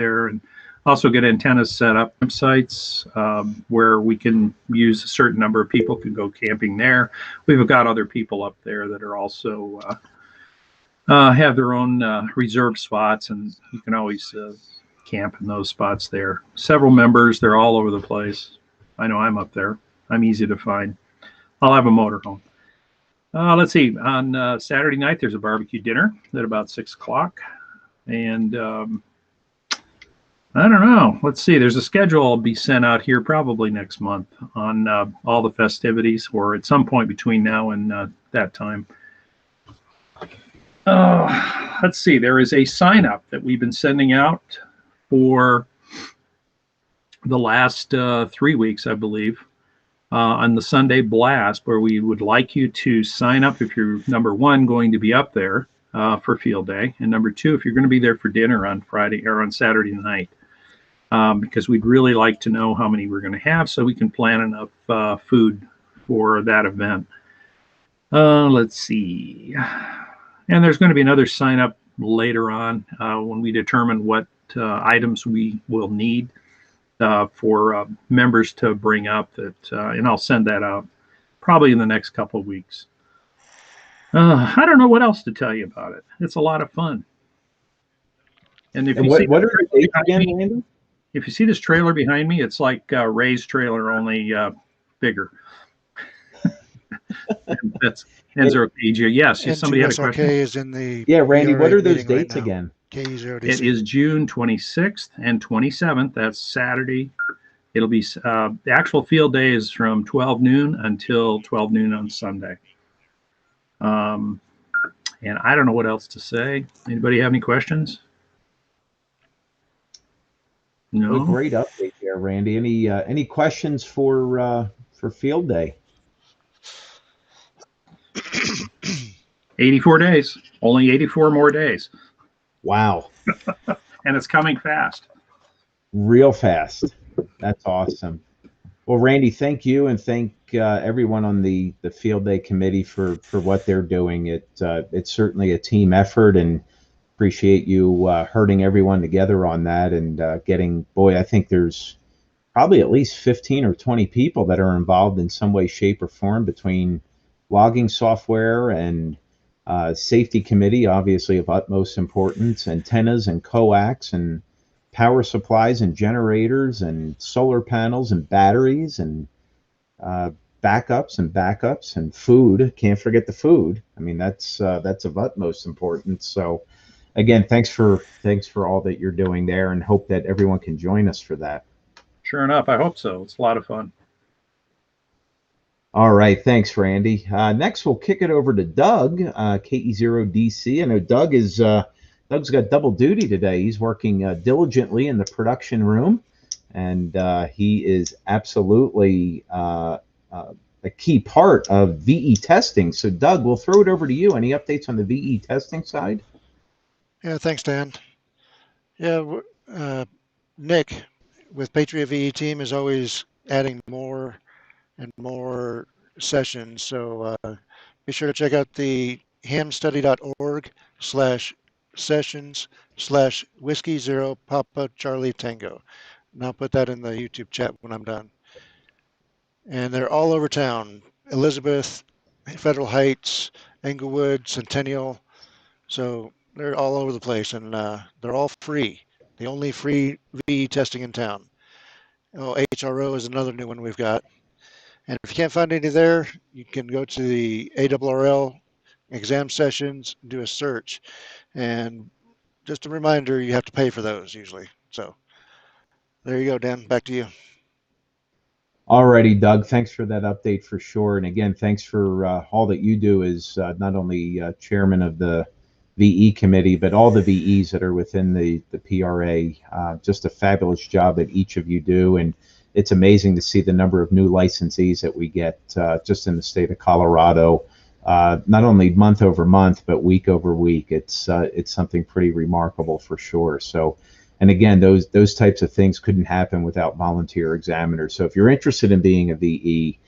there, and also get antennas set up, sites where we can use a certain number of people can go camping there. We've got other people up there that are also have their own reserved spots, and you can always camp in those spots there. Several members, they're all over the place. I know I'm up there. I'm easy to find. I'll have a motorhome. Let's see. On Saturday night, there's a barbecue dinner at about 6 o'clock. And I don't know. Let's see. There's a schedule I'll be sent out here probably next month on all the festivities, or at some point between now and that time. Let's see. There is a sign up that we've been sending out for the last 3 weeks, I believe, on the Sunday Blast, where we would like you to sign up if you're, number one, going to be up there for field day, and number two, if you're going to be there for dinner on Friday or on Saturday night, because we'd really like to know how many we're going to have so we can plan enough food for that event. Let's see. And there's going to be another sign up later on when we determine what items we will need for members to bring up, that and I'll send that out probably in the next couple of weeks. I don't know what else to tell you about it. It's a lot of fun. And if you see what are the dates again, Randy? If you see this trailer behind me, it's like Ray's trailer, only bigger. That's Enzo KG. Yes, somebody had a question. Is in the Randy, PRA what are those dates right again? KE0DC. It is June 26th and 27th. That's Saturday. It'll be the actual field day is from 12 noon until 12 noon on Sunday. And I don't know what else to say. Anybody have any questions? No. Well, great update there, Randy. Any questions for field day? 84 days. Only 84 more days. Wow. And it's coming fast. Real fast. That's awesome. Well, Randy, thank you, and thank everyone on the field day committee for what they're doing. It's certainly a team effort, and appreciate you herding everyone together on that and getting, boy, I think there's probably at least 15 or 20 people that are involved in some way, shape, or form, between logging software and safety committee, obviously of utmost importance, antennas and coax and power supplies and generators and solar panels and batteries and backups and food. Can't forget the food. I mean, that's of utmost importance. So again, thanks for all that you're doing there, and hope that everyone can join us for that. Sure enough, I hope so. It's a lot of fun. All right, thanks, Randy. Next, we'll kick it over to Doug, KE0DC. I know Doug's got double duty today. He's working diligently in the production room, and he is absolutely a key part of VE testing. So, Doug, we'll throw it over to you. Any updates on the VE testing side? Yeah, thanks, Dan. Yeah, Nick with Patriot VE team is always adding more and more sessions. So be sure to check out the hamstudy.org/sessions/whiskey 0 Papa Charlie Tango. And I'll put that in the YouTube chat when I'm done. And they're all over town: Elizabeth, Federal Heights, Englewood, Centennial. So they're all over the place, and they're all free. The only free VE testing in town. Oh, HRO is another new one we've got. And if you can't find any there, you can go to the ARRL exam sessions, do a search. And just a reminder, you have to pay for those usually. So there you go, Dan. Back to you. Alrighty, Doug. Thanks for that update for sure. And again, thanks for all that you do as not only chairman of the VE committee, but all the VEs that are within the PRA. Just a fabulous job that each of you do. And it's amazing to see the number of new licensees that we get just in the state of Colorado, not only month over month, but week over week. It's something pretty remarkable for sure. So, and again, those types of things couldn't happen without volunteer examiners. So if you're interested in being a VE,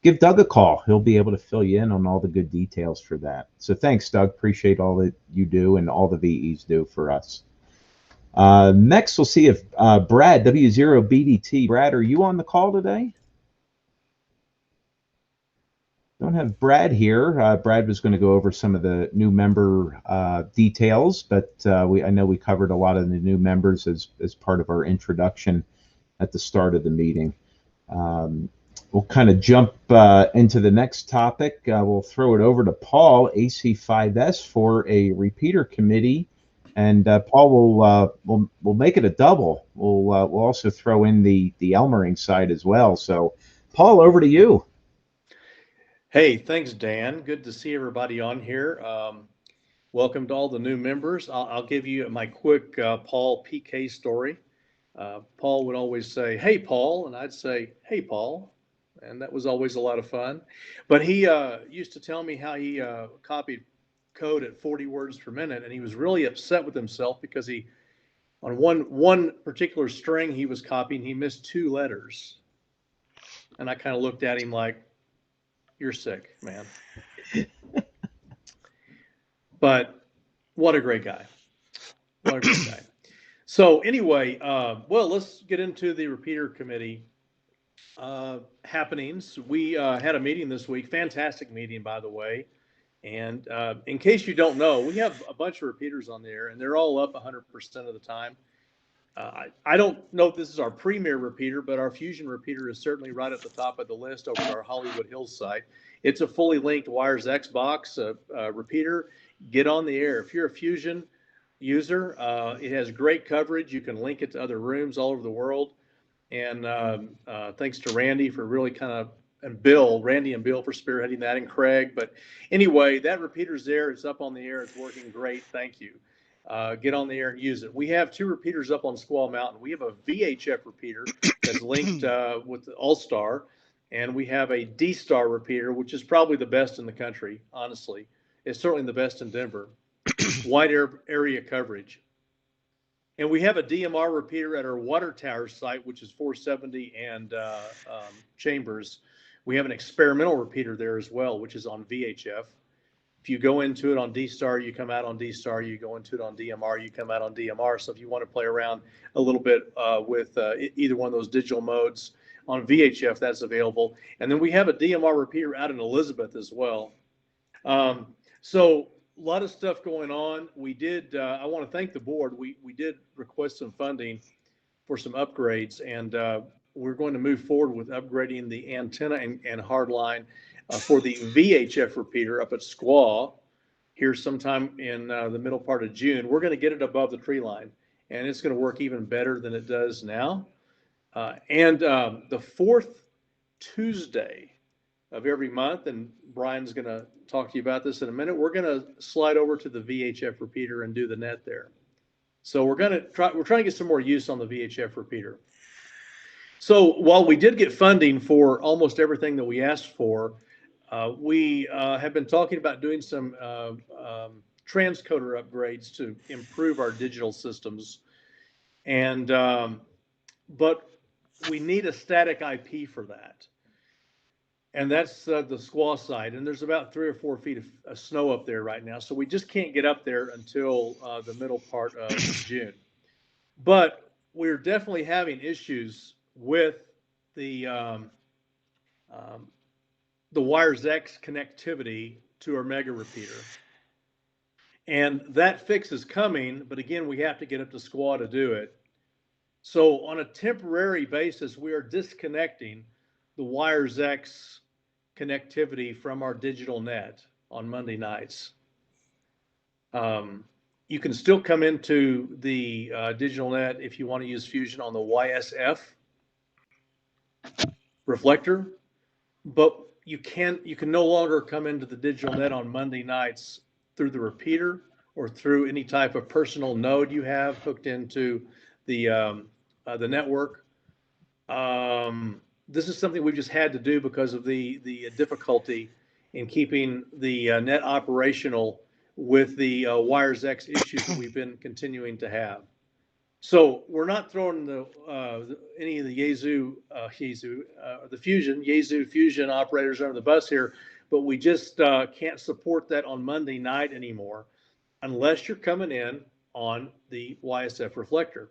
give Doug a call. He'll be able to fill you in on all the good details for that. So thanks, Doug. Appreciate all that you do and all the VEs do for us. Next, we'll see if Brad, W0BDT. Brad, are you on the call today? Don't have Brad here. Brad was going to go over some of the new member details, but I know we covered a lot of the new members as part of our introduction at the start of the meeting. We'll kind of jump into the next topic. We'll throw it over to Paul, AC5S, for a repeater committee, and Paul will make it a double. We'll also throw in the Elmering side as well. So, Paul, over to you. Hey, thanks, Dan. Good to see everybody on here. Welcome to all the new members. I'll give you my quick Paul PK story. Paul would always say, "Hey, Paul," and I'd say, "Hey, Paul," and that was always a lot of fun. But he used to tell me how he copied code at 40 words per minute, and he was really upset with himself because he, on one particular string he was copying, he missed 2 letters, and I kind of looked at him like, "You're sick, man." But what a great guy. What a great guy. So anyway, well, let's get into the repeater committee happenings. We had a meeting this week, fantastic meeting, by the way. And in case you don't know, we have a bunch of repeaters on there, and they're all up 100% of the time. I don't know if this is our premier repeater, but our Fusion repeater is certainly right at the top of the list over at our Hollywood Hills site. It's a fully linked Wires Xbox repeater. Get on the air. If you're a Fusion user, it has great coverage. You can link it to other rooms all over the world. And thanks to Randy for really kind of, and Bill, Randy and Bill for spearheading that, and Craig. But anyway, that repeater's there. It's up on the air. It's working great. Thank you. Get on the air and use it. We have 2 repeaters up on Squaw Mountain. We have a VHF repeater that's linked with the All-Star, and we have a D-Star repeater, which is probably the best in the country, honestly. It's certainly the best in Denver. Wide area coverage. And we have a DMR repeater at our water tower site, which is 470 and Chambers. We have an experimental repeater there as well, which is on VHF. If you go into it on D-Star, you come out on D-Star. You go into it on DMR, you come out on DMR. So if you want to play around a little bit with either one of those digital modes on VHF, that's available. And then we have a DMR repeater out in Elizabeth as well. So a lot of stuff going on. We did, I want to thank the board. We did request some funding for some upgrades, and we're going to move forward with upgrading the antenna and hardline for the VHF repeater up at Squaw here sometime in the middle part of June. We're going to get it above the tree line, and it's going to work even better than it does now. And the 4th Tuesday of every month, and Brian's going to talk to you about this in a minute, we're going to slide over to the VHF repeater and do the net there. So we're trying to get some more use on the VHF repeater. So while we did get funding for almost everything that we asked for, we have been talking about doing some transcoder upgrades to improve our digital systems. And but we need a static IP for that. And that's the Squaw side. And there's about 3 or 4 feet of snow up there right now. So we just can't get up there until the middle part of June. But we're definitely having issues with the Wires X connectivity to our mega repeater. And that fix is coming, but again, we have to get up to Squaw to do it. So on a temporary basis, we are disconnecting the Wires X connectivity from our digital net on Monday nights. You can still come into the digital net if you want to use Fusion on the YSF reflector, but you can no longer come into the digital net on Monday nights through the repeater or through any type of personal node you have hooked into the network. This is something we've just had to do because of the difficulty in keeping the net operational with the Wires X issues that we've been continuing to have. So we're not throwing any of the the Fusion operators under the bus here, but we just can't support that on Monday night anymore unless you're coming in on the YSF reflector.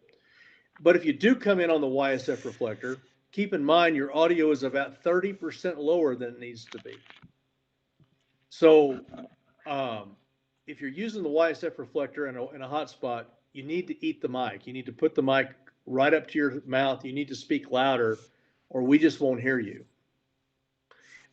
But if you do come in on the YSF reflector, keep in mind your audio is about 30% lower than it needs to be. So if you're using the YSF reflector in a hotspot, you need to eat the mic. You need to put the mic right up to your mouth. You need to speak louder, or we just won't hear you.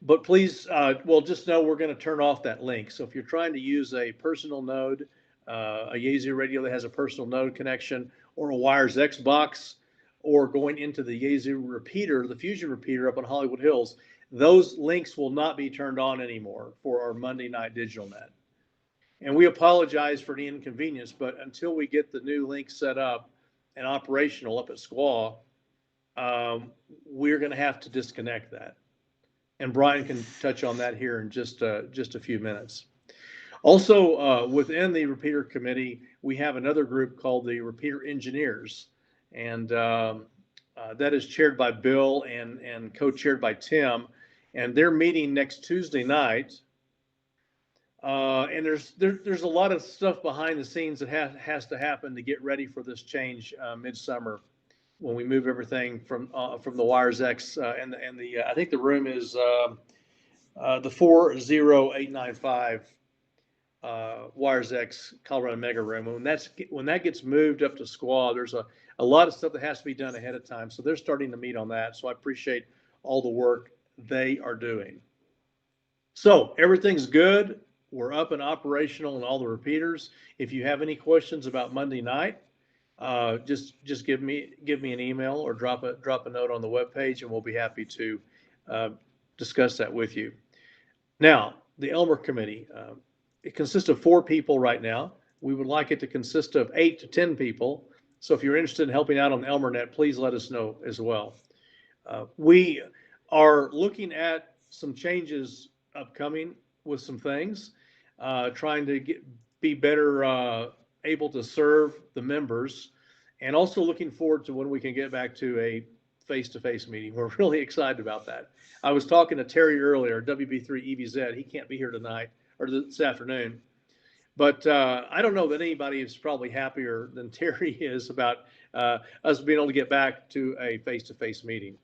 But please, well, just know we're going to turn off that link. So if you're trying to use a personal node, a Yaesu radio that has a personal node connection, or a Wires X box, or going into the Yaesu repeater, the Fusion repeater up on Hollywood Hills, those links will not be turned on anymore for our Monday night digital net. And we apologize for the inconvenience, but until we get the new link set up and operational up at SQUA, we're going to have to disconnect that. And Brian can touch on that here in just a few minutes. Also, within the repeater committee, we have another group called the Repeater Engineers, and that is chaired by Bill and co-chaired by Tim, and they're meeting next Tuesday night. And there's a lot of stuff behind the scenes that has to happen to get ready for this change midsummer, when we move everything from the Wires X and the I think the room is the 40895 Wires X Colorado Mega Room. When that gets moved up to SQUA, there's a lot of stuff that has to be done ahead of time. So they're starting to meet on that. So I appreciate all the work they are doing. So everything's good. We're up and operational in all the repeaters. If you have any questions about Monday night, just give me an email or drop a note on the webpage, and we'll be happy to discuss that with you. Now, the Elmer Committee, it consists of 4 people right now. We would like it to consist of 8 to 10 people. So if you're interested in helping out on the ElmerNet, please let us know as well. We are looking at some changes upcoming with some things, trying to be better able to serve the members, and also looking forward to when we can get back to a face-to-face meeting. We're really excited about that. I was talking to Terry earlier, WB3EBZ. He can't be here tonight or this afternoon, but I don't know that anybody is probably happier than Terry is about us being able to get back to a face-to-face meeting.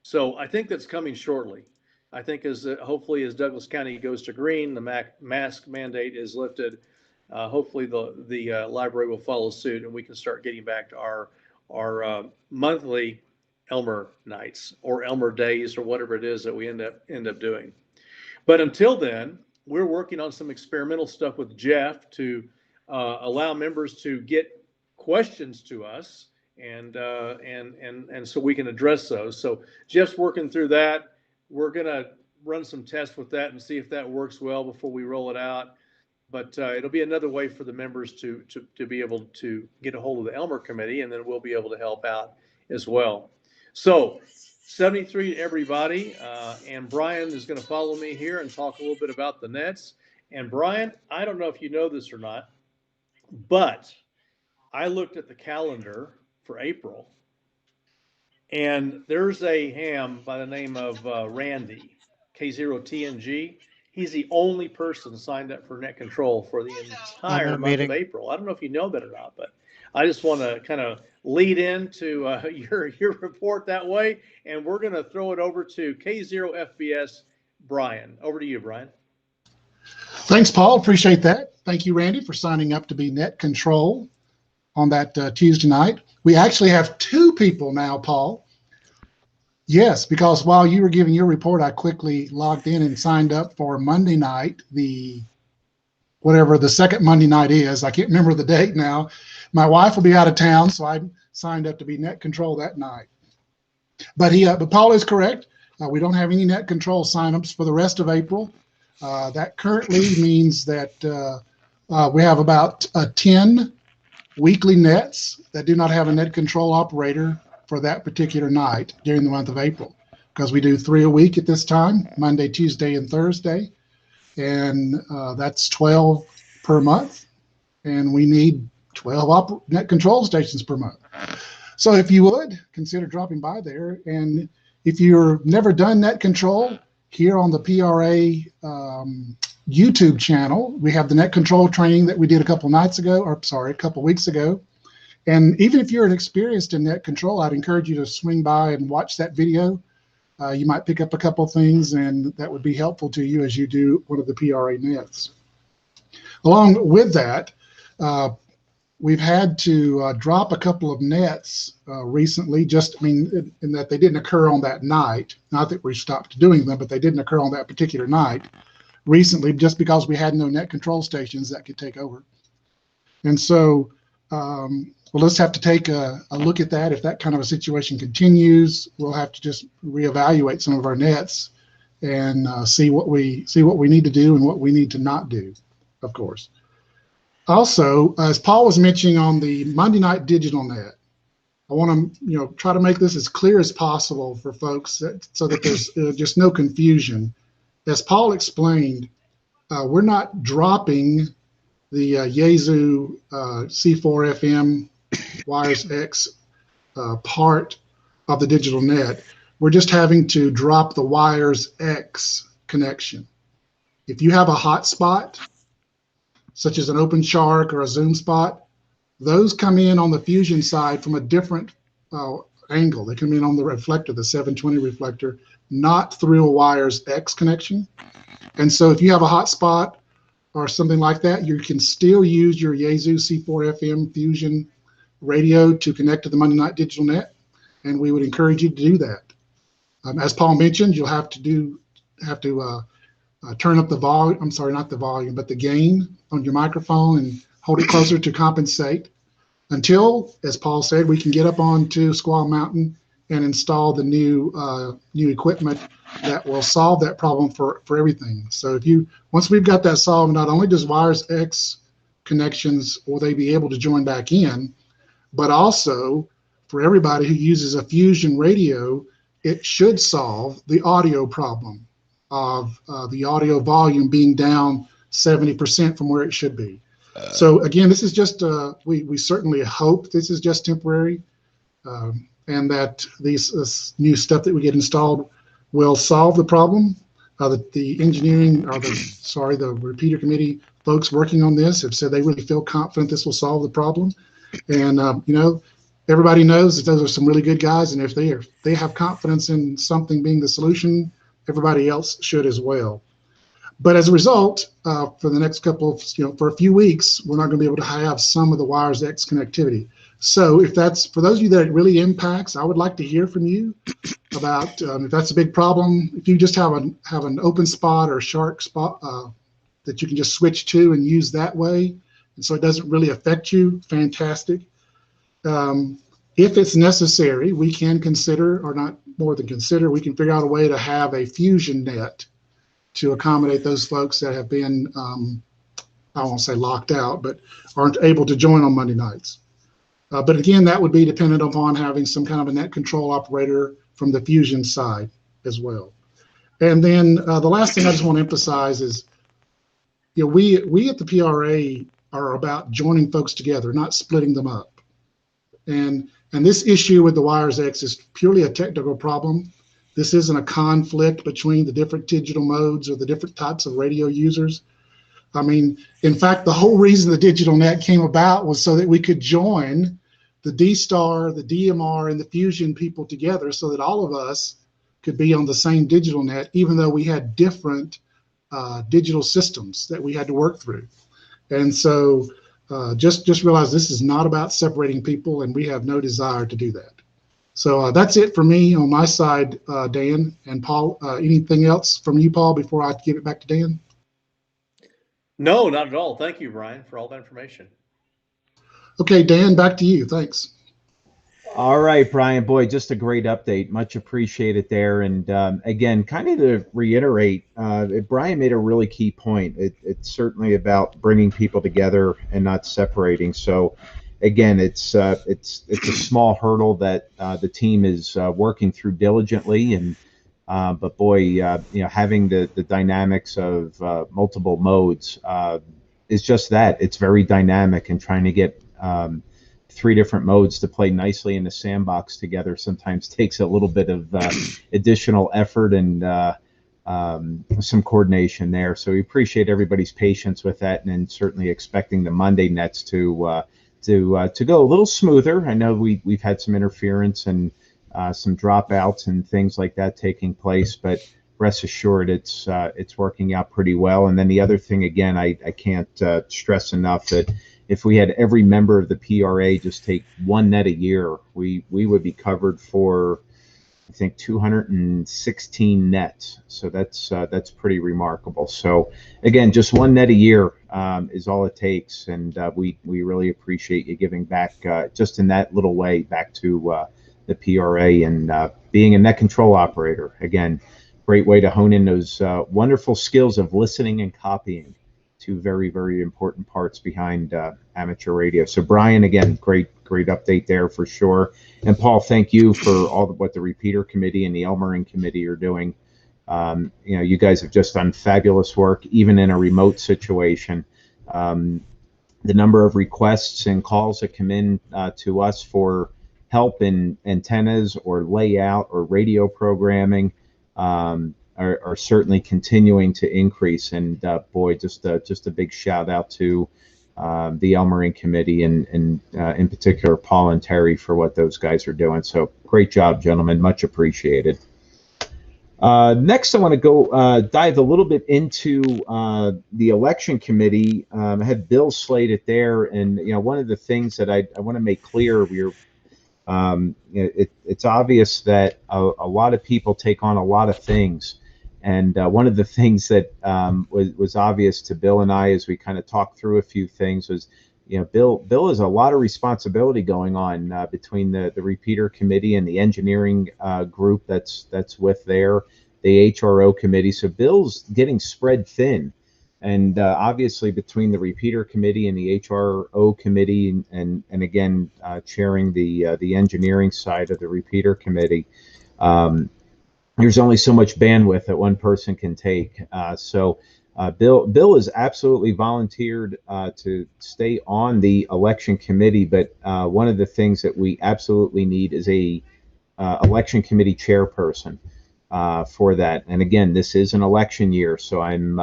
So I think that's coming shortly. I think hopefully as Douglas County goes to green, the mask mandate is lifted. Hopefully the library will follow suit, and we can start getting back to our monthly Elmer nights or Elmer days or whatever it is that we end up doing. But until then, we're working on some experimental stuff with Jeff to allow members to get questions to us, and so we can address those. So Jeff's working through that. We're gonna run some tests with that and see if that works well before we roll it out. But it'll be another way for the members to be able to get a hold of the Elmer Committee, and then we'll be able to help out as well. So 73 to everybody, and Brian is going to follow me here and talk a little bit about the nets. And Brian, I don't know if you know this or not, but I looked at the calendar for April, and there's a ham by the name of Randy, K0TNG. He's the only person signed up for net control for the entire month of April. I don't know if you know that or not, but I just want to kind of lead into your report that way, and we're going to throw it over to K0FBS Brian. Over to you, Brian. Thanks, Paul. Appreciate that. Thank you, Randy, for signing up to be net control on that Tuesday night. We actually have 2 people now, Paul. Yes, because while you were giving your report, I quickly logged in and signed up for Monday night, whatever the second Monday night is. I can't remember the date now. My wife will be out of town, so I signed up to be net control that night. But Paul is correct. We don't have any net control signups for the rest of April. That currently means that we have about 10 weekly nets that do not have a net control operator for that particular night during the month of April, because we do 3 a week at this time, Monday, Tuesday, and Thursday, and that's 12 per month, and we need 12 net control stations per month. So if you would consider dropping by there, and if you've never done net control here on the PRA YouTube channel. We have the net control training that we did a couple weeks ago. And even if you're inexperienced in net control, I'd encourage you to swing by and watch that video. You might pick up a couple things, and that would be helpful to you as you do one of the PRA nets. Along with that, we've had to drop a couple of nets recently, in that they didn't occur on that night. Not that we stopped doing them, but they didn't occur on that particular night recently, just because we had no net control stations that could take over. And so we'll just have to take a look at that. If that kind of a situation continues, we'll have to just reevaluate some of our nets and see what we need to do and what we need to not do, of course. Also, as Paul was mentioning on the Monday night digital net, I want to try to make this as clear as possible for folks so that there's just no confusion. As Paul explained, we're not dropping the Yaesu C4FM Wires X part of the digital net. We're just having to drop the Wires X connection. If you have a hotspot, such as an OpenShark or a Zoom spot, those come in on the Fusion side from a different angle. They come in on the reflector, the 720 reflector, not through a Wires X connection. And so if you have a hotspot or something like that, you can still use your Yaesu C4FM Fusion radio to connect to the Monday Night Digital Net, and we would encourage you to do that. As Paul mentioned, you'll have to turn up the volume. I'm sorry, not the volume, but the gain on your microphone and hold it closer to compensate until, as Paul said, we can get up onto Squaw Mountain and install the new equipment that will solve that problem for everything. So once we've got that solved, not only does Wires X connections will they be able to join back in, but also for everybody who uses a Fusion radio, it should solve the audio problem of the audio volume being down 70% from where it should be. So again, this is just, we certainly hope this is just temporary, and that this new stuff that we get installed will solve the problem. The engineering, or the repeater committee folks working on this have said they really feel confident this will solve the problem. And everybody knows that those are some really good guys, and if they have confidence in something being the solution, everybody else should as well. But as a result, for the next couple of, for a few weeks, we're not going to be able to have some of the Wires X connectivity. So if that's, for those of you that it really impacts, I would like to hear from you about if that's a big problem. If you just have an open spot or shark spot that you can just switch to and use that way, and so it doesn't really affect you, fantastic. If it's necessary, we can consider, or not more than consider, we can figure out a way to have a Fusion net to accommodate those folks that have been, I won't say locked out, but aren't able to join on Monday nights. But again, that would be dependent upon having some kind of a net control operator from the Fusion side as well. And then the last thing I just want to emphasize is, we at the PRA are about joining folks together, not splitting them up. And this issue with the Wires X is purely a technical problem. This isn't a conflict between the different digital modes or the different types of radio users. I mean, in fact, the whole reason the digital net came about was so that we could join the D-Star, the DMR, and the Fusion people together so that all of us could be on the same digital net, even though we had different digital systems that we had to work through. And so just realize this is not about separating people, and we have no desire to do that. So that's it for me on my side, Dan and Paul. Anything else from you, Paul, before I give it back to Dan? No, not at all. Thank you, Brian, for all that information. Okay, Dan, back to you. Thanks. All right, Brian, boy, just a great update. Much appreciated there. And again, kind of to reiterate, Brian made a really key point. It's certainly about bringing people together and not separating. So again, it's a small hurdle that the team is working through diligently. And but boy, having the dynamics of multiple modes is just that. It's very dynamic, and trying to get 3 different modes to play nicely in the sandbox together sometimes takes a little bit of additional effort and some coordination there. So we appreciate everybody's patience with that, and then certainly expecting the Monday nets to go a little smoother. I know we've had some interference and some dropouts and things like that taking place, but rest assured it's working out pretty well. And then the other thing, again, I can't stress enough that if we had every member of the PRA just take one net a year, we would be covered for, I think, 216 nets. So that's pretty remarkable. So again, just one net a year is all it takes, and we really appreciate you giving back just in that little way back to the PRA and being a net control operator. Again, great way to hone in those wonderful skills of listening and copying, two very, very important parts behind amateur radio. So Brian, again, great update there for sure. And Paul, thank you for what the Repeater Committee and the Elmering Committee are doing. You guys have just done fabulous work, even in a remote situation. The number of requests and calls that come in to us for help in antennas or layout or radio programming are certainly continuing to increase. And boy, just a big shout out to the Elmering Committee and in particular Paul and Terry for what those guys are doing. So great job, gentlemen, much appreciated. Next, I want to go dive a little bit into the election committee. I had Bill slated there, and one of the things that I want to make clear, it's obvious that a lot of people take on a lot of things. And one of the things that was obvious to Bill and I as we kind of talked through a few things was, Bill has a lot of responsibility going on between the Repeater Committee and the engineering group that's with there, the HRO committee. So Bill's getting spread thin. And obviously between the Repeater Committee and the HRO committee and again, chairing the engineering side of the Repeater Committee, there's only so much bandwidth that one person can take. So Bill has absolutely volunteered to stay on the election committee, but one of the things that we absolutely need is a election committee chairperson for that. And again, this is an election year, so I'm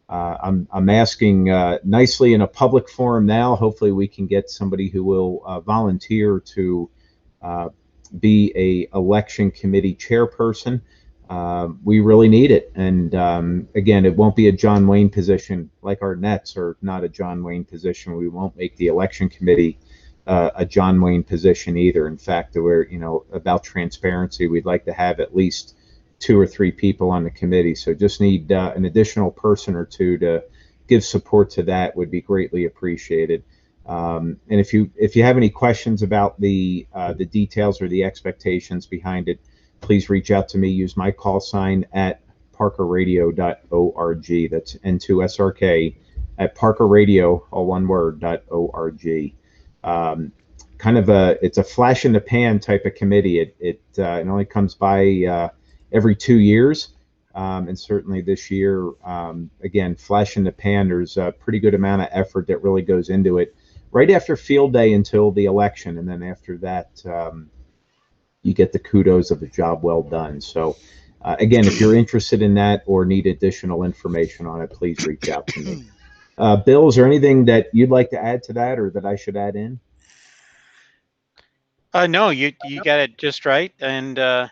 asking nicely in a public forum now. Hopefully we can get somebody who will volunteer to be a election committee chairperson. We really need it. And again, it won't be a John Wayne position, like our nets are not a John Wayne position. We won't make the election committee a John Wayne position either. In fact, we're, about transparency, we'd like to have at least 2 or 3 people on the committee. So just need an additional person or two to give support to that would be greatly appreciated. And if you have any questions about the details or the expectations behind it, please reach out to me. Use my call sign at parkerradio.org. That's N2SRK at parkerradio, all one word, .org. It's a flash in the pan type of committee. It only comes by every 2 years. And certainly this year, again, flash in the pan, there's a pretty good amount of effort that really goes into it right after field day until the election. And then after that, you get the kudos of a job well done. So again, if you're interested in that or need additional information on it, please reach out to me. Bill, is there anything that you'd like to add to that or that I should add in? No, you got it just right. And I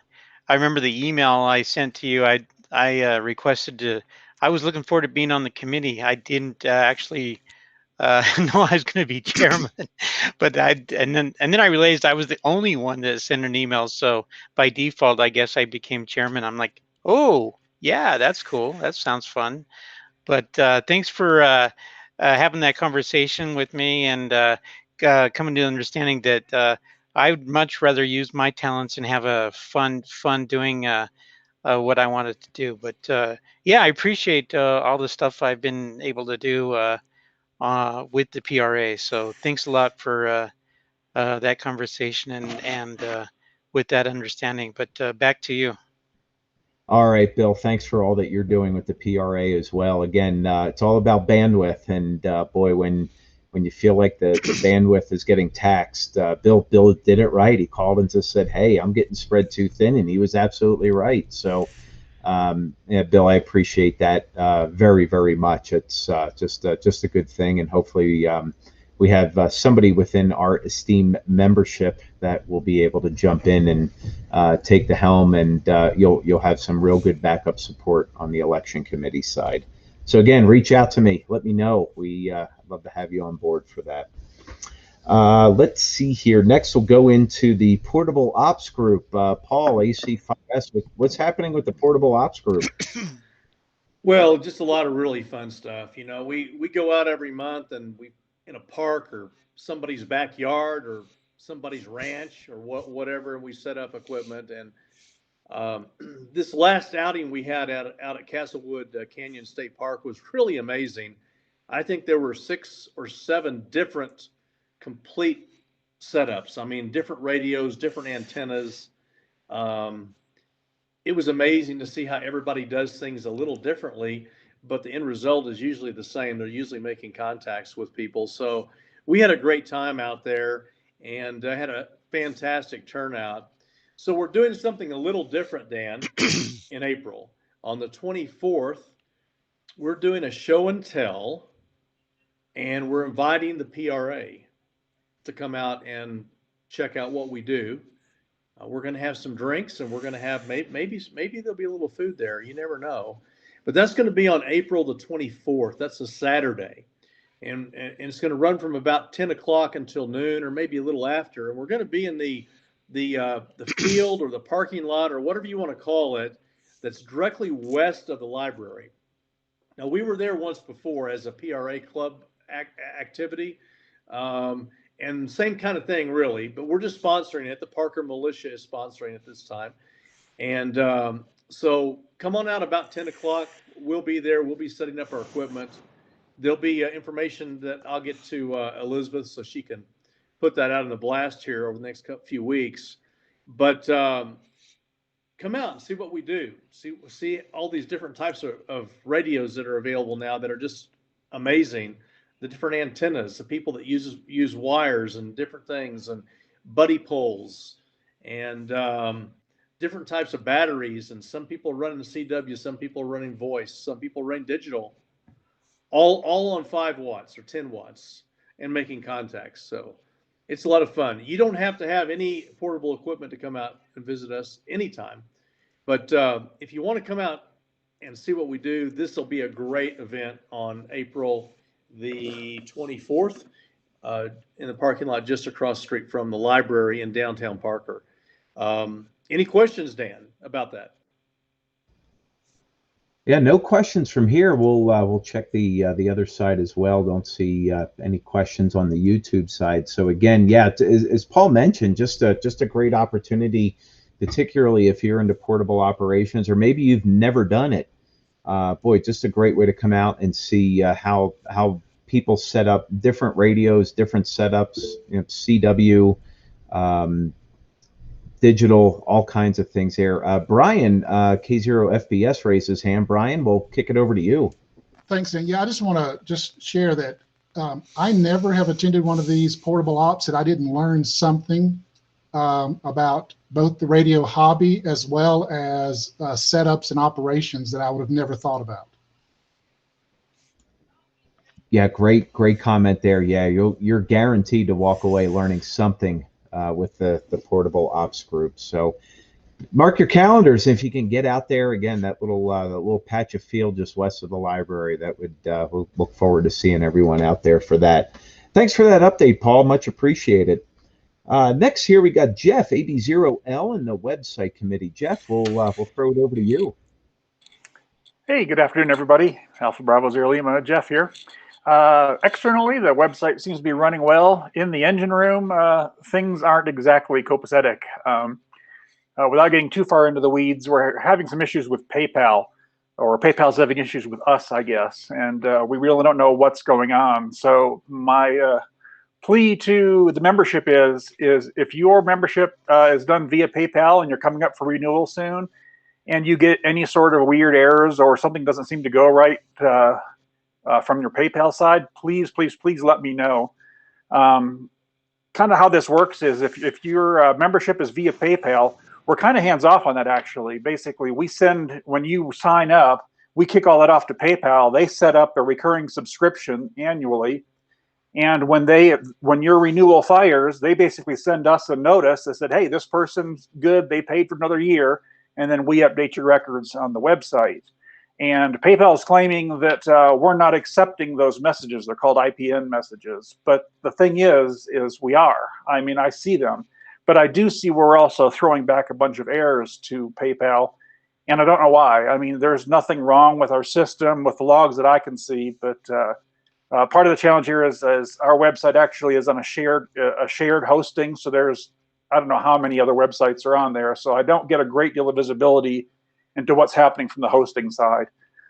remember the email I sent to you. I requested to. I was looking forward to being on the committee. I didn't actually know I was going to be chairman, but and then I realized I was the only one that sent an email. So by default, I guess I became chairman. I'm like, oh yeah, that's cool. That sounds fun. But thanks for having that conversation with me and coming to the understanding that I would much rather use my talents and have a fun doing what I wanted to do. But yeah, I appreciate all the stuff I've been able to do with the PRA. So thanks a lot for that conversation and with that understanding. But back to you. All right, Bill, thanks for all that you're doing with the PRA as well. Again, it's all about bandwidth, and boy, when you feel like the bandwidth is getting taxed, Bill did it right. He called and just said, hey, I'm getting spread too thin, and he was absolutely right. So Yeah, Bill, I appreciate that very, very much. It's just a good thing, and hopefully we have somebody within our esteemed membership that will be able to jump in and take the helm, and you'll have some real good backup support on the election committee side. So again, reach out to me. Let me know. I'd love to have you on board for that. Let's see here. Next, we'll go into the Portable Ops Group. Paul, AC5S, what's happening with the Portable Ops Group? Well, just a lot of really fun stuff. You know, we go out every month and we in a park or somebody's backyard or somebody's ranch or whatever, and we set up equipment. And this last outing we had out at Castlewood Canyon State Park was really amazing. I think there were 6 or 7 different complete setups. I mean, different radios, different antennas. It was amazing to see how everybody does things a little differently, but the end result is usually the same. They're usually making contacts with people. So we had a great time out there and had a fantastic turnout. So we're doing something a little different, Dan, in April. On the 24th, we're doing a show and tell, and we're inviting the PRA to come out and check out what we do. We're going to have some drinks, and we're going to have maybe there'll be a little food there. You never know. But that's going to be on April the 24th. That's a Saturday. And it's going to run from about 10 o'clock until noon or maybe a little after. And we're going to be in the field or the parking lot or whatever you want to call it that's directly west of the library. Now, we were there once before as a PRA club activity. And same kind of thing, really, but we're just sponsoring it. The Parker Militia is sponsoring it this time. And so come on out about 10 o'clock. We'll be there. We'll be setting up our equipment. There'll be information that I'll get to Elizabeth so she can put that out in the blast here over the next few weeks. But come out and see what we do. See all these different types of radios that are available now that are just amazing. The different antennas, the people that use wires and different things, and buddy poles, and different types of batteries. And some people are running CW, some people are running voice, some people running digital, all on 5 watts or 10 watts and making contacts. So it's a lot of fun. You don't have to have any portable equipment to come out and visit us anytime. But if you want to come out and see what we do, this will be a great event on April the 24th in the parking lot just across the street from the library in downtown Parker. Any questions, Dan, about that? Yeah, no questions from here. We'll check the other side as well. Don't see any questions on the YouTube side. So again, yeah, as Paul mentioned, just a great opportunity, particularly if you're into portable operations or maybe you've never done it. Boy, just a great way to come out and see how people set up different radios, different setups, you know, CW, digital, all kinds of things here. Brian, K0FBS raised his hand. Brian, we'll kick it over to you. Thanks, Dan. Yeah, I just want to share that I never have attended one of these portable ops that I didn't learn something about both the radio hobby as well as setups and operations that I would have never thought about. Yeah, great comment there. Yeah, you're guaranteed to walk away learning something with the portable ops group. So mark your calendars if you can get out there. Again, that little patch of field just west of the library. That would we'll look forward to seeing everyone out there for that. Thanks for that update, Paul. Much appreciated. Next here we got Jeff, AB0L, in the website committee. Jeff, we'll throw it over to you. Hey, good afternoon, everybody. Alpha Bravo Zero Lima, Jeff here. Externally, the website seems to be running well. In the engine room, things aren't exactly copacetic. Without getting too far into the weeds, we're having some issues with PayPal, or PayPal's having issues with us, I guess, and we really don't know what's going on. So my plea to the membership is if your membership is done via PayPal and you're coming up for renewal soon, and you get any sort of weird errors or something doesn't seem to go right from your PayPal side, please let me know. Kind of how this works is if your membership is via PayPal, we're kind of hands off on that, actually. Basically, we send, when you sign up, we kick all that off to PayPal. They set up a recurring subscription annually. And when your renewal fires, they basically send us a notice that said, hey, this person's good, they paid for another year, and then we update your records on the website. And PayPal is claiming that we're not accepting those messages. They're called IPN messages. But the thing is we are. I mean, I see them. But I do see we're also throwing back a bunch of errors to PayPal. And I don't know why. I mean, there's nothing wrong with our system, with the logs that I can see, but part of the challenge here is our website actually is on a shared hosting. So there's, I don't know how many other websites are on there. So I don't get a great deal of visibility into what's happening from the hosting side.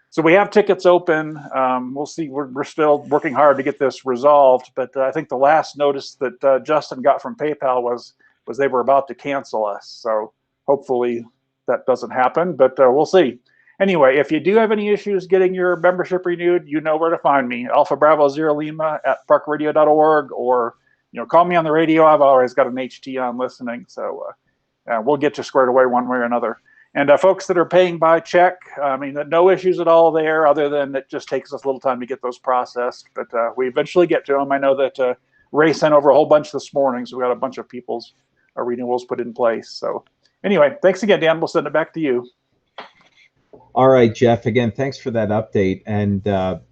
So we have tickets open. We'll see. We're still working hard to get this resolved. But I think the last notice that Justin got from PayPal was they were about to cancel us. So hopefully that doesn't happen. But we'll see. Anyway, if you do have any issues getting your membership renewed, you know where to find me. Alpha Bravo Zero Lima at parkradio.org, or call me on the radio. I've always got an HT on listening, so we'll get you squared away one way or another. And folks that are paying by check, I mean, no issues at all there, other than it just takes us a little time to get those processed. But we eventually get to them. I know that Ray sent over a whole bunch this morning, so we got a bunch of people's renewals put in place. So anyway, thanks again, Dan. We'll send it back to you. All right, Jeff, again, thanks for that update. And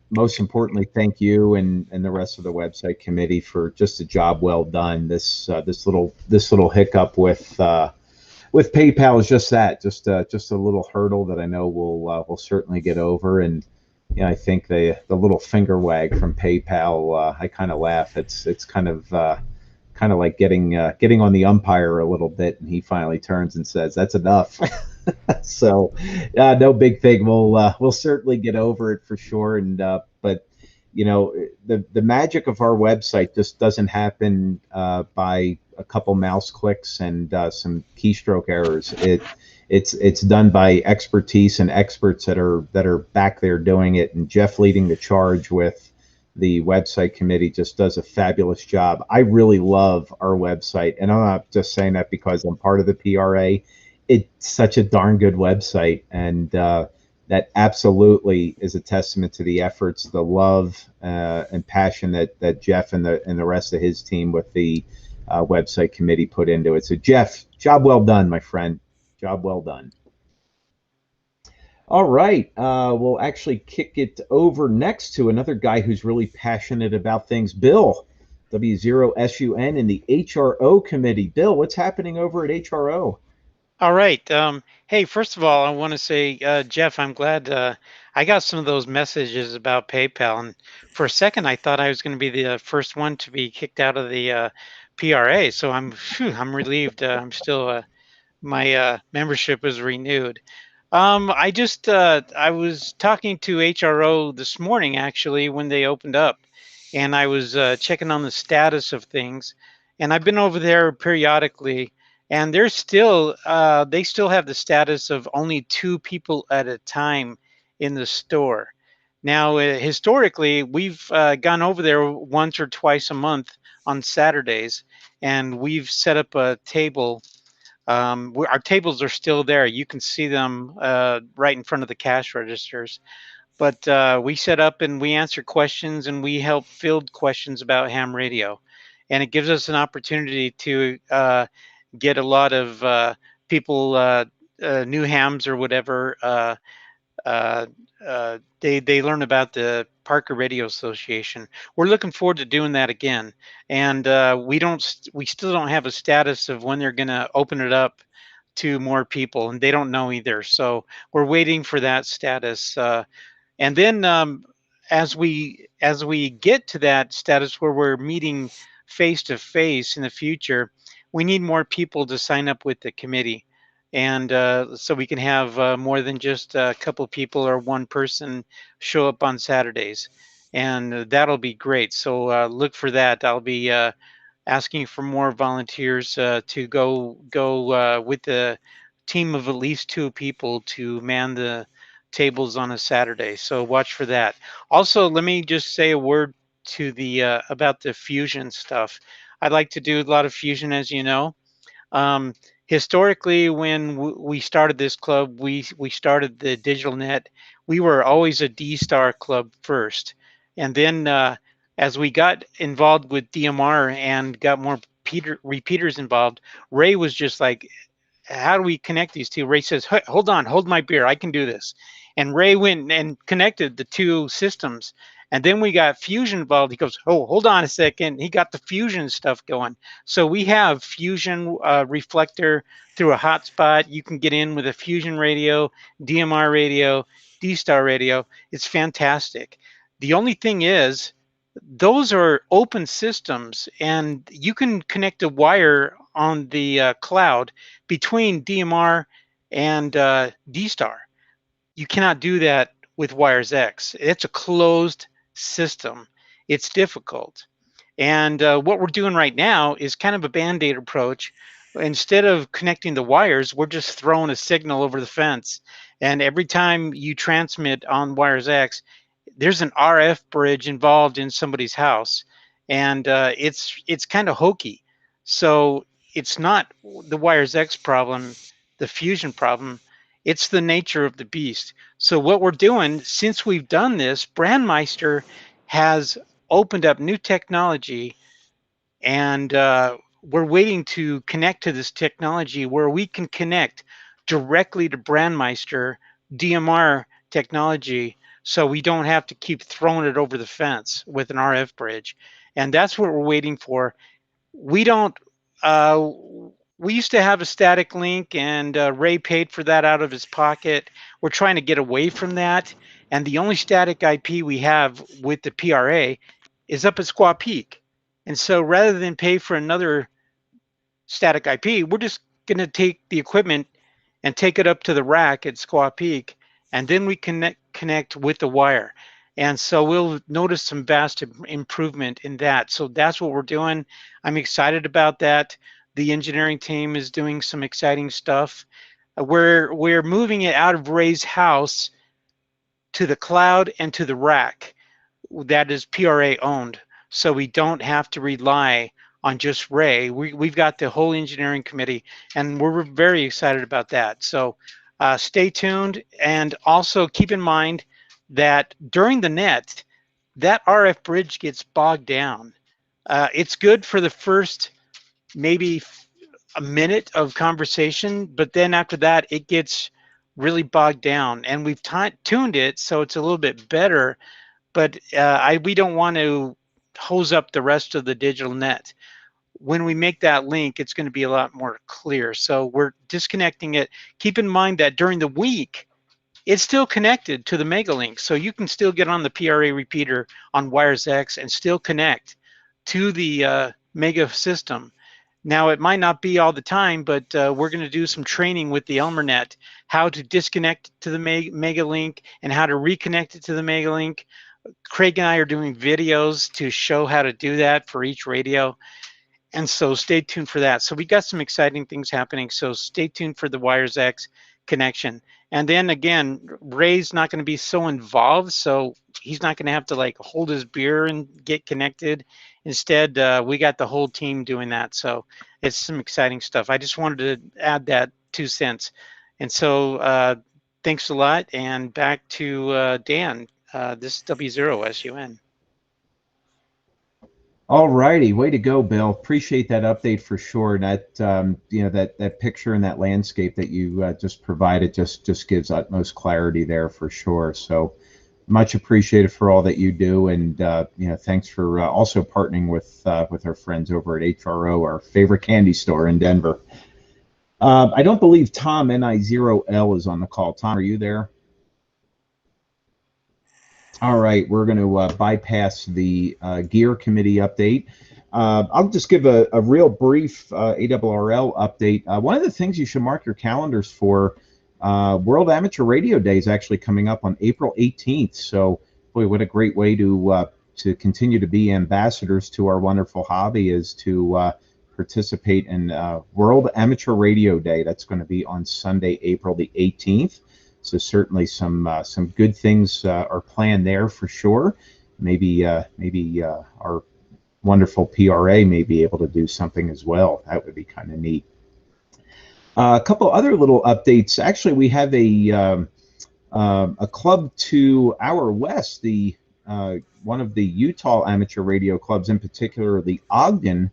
most importantly, thank you and the rest of the website committee for just a job well done. This little hiccup with PayPal is just that, just a little hurdle that I know we'll certainly get over. And I think the little finger wag from PayPal, I kind of laugh. It's kind of like getting on the umpire a little bit, and he finally turns and says, "That's enough." So no big thing. We'll certainly get over it for sure. And but the magic of our website just doesn't happen by a couple mouse clicks and some keystroke errors. It's done by expertise and experts that are back there doing it. And Jeff leading the charge with the website committee just does a fabulous job. I really love our website, and I'm not just saying that because I'm part of the PRA. It's such a darn good website, and that absolutely is a testament to the efforts, the love and passion that Jeff and the rest of his team with the website committee put into it. So Jeff, job well done, my friend. Job well done. All right, we'll actually kick it over next to another guy who's really passionate about things, Bill, W0SUN in the HRO committee. Bill, what's happening over at HRO? All right. Hey, first of all, I want to say, Jeff, I'm glad I got some of those messages about PayPal. And for a second, I thought I was going to be the first one to be kicked out of the PRA. So I'm relieved. I'm still my membership was renewed. I was talking to HRO this morning, actually, when they opened up, and I was checking on the status of things. And I've been over there periodically, and they're still they still have the status of only 2 people at a time in the store. Now, historically, we've gone over there once or twice a month on Saturdays, and we've set up a table. Our tables are still there. You can see them right in front of the cash registers. But we set up and we answer questions, and we help field questions about ham radio. And it gives us an opportunity to get a lot of people, new hams or whatever. They learn about the Parker Radio Association. We're looking forward to doing that again, and we still don't have a status of when they're going to open it up to more people, and they don't know either. So we're waiting for that status. And then as we get to that status where we're meeting face to face in the future, we need more people to sign up with the committee, and so we can have more than just a couple people or one person show up on Saturdays, and that'll be great. So look for that. I'll be asking for more volunteers to go with the team of at least 2 people to man the tables on a Saturday. So watch for that. Also, let me just say a word to the about the fusion stuff. I'd like to do a lot of fusion, as you know. historically, when we started this club, we started the digital net. We were always a D-Star club first, and then as we got involved with DMR and got more repeaters involved, Ray was just like, how do we connect these two? Ray says, hold on, hold my beer, I can do this. And Ray went and connected the two systems. And then we got Fusion involved. He goes, oh, hold on a second. He got the Fusion stuff going. So we have Fusion reflector through a hotspot. You can get in with a Fusion radio, DMR radio, D-Star radio. It's fantastic. The only thing is, those are open systems, and you can connect a wire on the cloud between DMR and D-Star. You cannot do that with Wires X. It's a closed system. It's difficult. And what we're doing right now is kind of a Band-Aid approach. Instead of connecting the wires, we're just throwing a signal over the fence. And every time you transmit on Wires X, there's an RF bridge involved in somebody's house, and it's kind of hokey. So it's not the Wires X problem, the Fusion problem. It's the nature of the beast. So what we're doing, since we've done this, Brandmeister has opened up new technology, and we're waiting to connect to this technology where we can connect directly to Brandmeister DMR technology, so we don't have to keep throwing it over the fence with an RF bridge. And that's what we're waiting for. We don't, we used to have a static link, and Ray paid for that out of his pocket. We're trying to get away from that. And the only static IP we have with the PRA is up at Squaw Peak. And so rather than pay for another static IP, we're just going to take the equipment and take it up to the rack at Squaw Peak, and then we connect with the wire. And so we'll notice some vast improvement in that. So that's what we're doing. I'm excited about that. The engineering team is doing some exciting stuff. We're moving it out of Ray's house to the cloud and to the rack that is PRA owned. So we don't have to rely on just Ray. We've got the whole engineering committee, and we're very excited about that. So stay tuned, and also keep in mind that during the net, that RF bridge gets bogged down. It's good for the first maybe a minute of conversation, but then after that, it gets really bogged down, and we've tuned it so it's a little bit better, but we don't want to hose up the rest of the digital net. When we make that link, it's going to be a lot more clear. So we're disconnecting it. Keep in mind that during the week, it's still connected to the Megalink. So you can still get on the PRA repeater on Wires X and still connect to the Mega system. Now, it might not be all the time, but we're going to do some training with the ElmerNet, how to disconnect to the Megalink and how to reconnect it to the Megalink. Craig and I are doing videos to show how to do that for each radio. And so stay tuned for that. So we got some exciting things happening. So stay tuned for the Wires X connection. And then again, Ray's not going to be so involved, so he's not going to have to like hold his beer and get connected. Instead, we got the whole team doing that. So it's some exciting stuff. I just wanted to add that 2 cents. And so thanks a lot. And back to Dan. This is W0SUN. All righty, way to go, Bill. Appreciate that update for sure. That that picture and that landscape that you just provided just gives utmost clarity there for sure. So much appreciated for all that you do, and thanks for also partnering with our friends over at HRO, our favorite candy store in Denver. I don't believe Tom NI0L is on the call. Tom, are you there? All right, we're going to bypass the gear committee update. I'll just give a real brief ARRL update. One of the things you should mark your calendars for, World Amateur Radio Day is actually coming up on April 18th. So, boy, what a great way to continue to be ambassadors to our wonderful hobby is to participate in World Amateur Radio Day. That's going to be on Sunday, April the 18th. So certainly some good things are planned there for sure. Maybe our wonderful PRA may be able to do something as well. That would be kind of neat. A couple other little updates. Actually, we have a club to our west, the one of the Utah amateur radio clubs, in particular the Ogden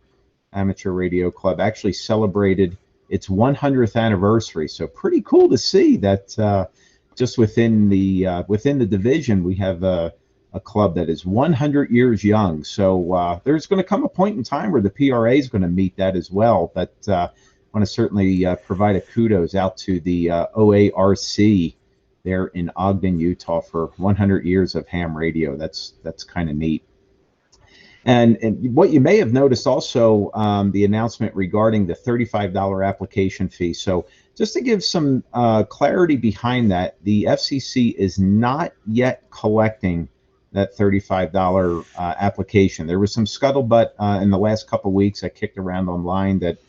Amateur Radio Club, actually celebrated its 100th anniversary. So pretty cool to see that just within the division we have a club that is 100 years young. So there's going to come a point in time where the PRA is going to meet that as well. But I want to certainly provide a kudos out to the OARC there in Ogden, Utah, for 100 years of ham radio. That's kind of neat. And what you may have noticed also, the announcement regarding the $35 application fee. So just to give some clarity behind that, the FCC is not yet collecting that $35 application. There was some scuttlebutt in the last couple of weeks. I kicked around online that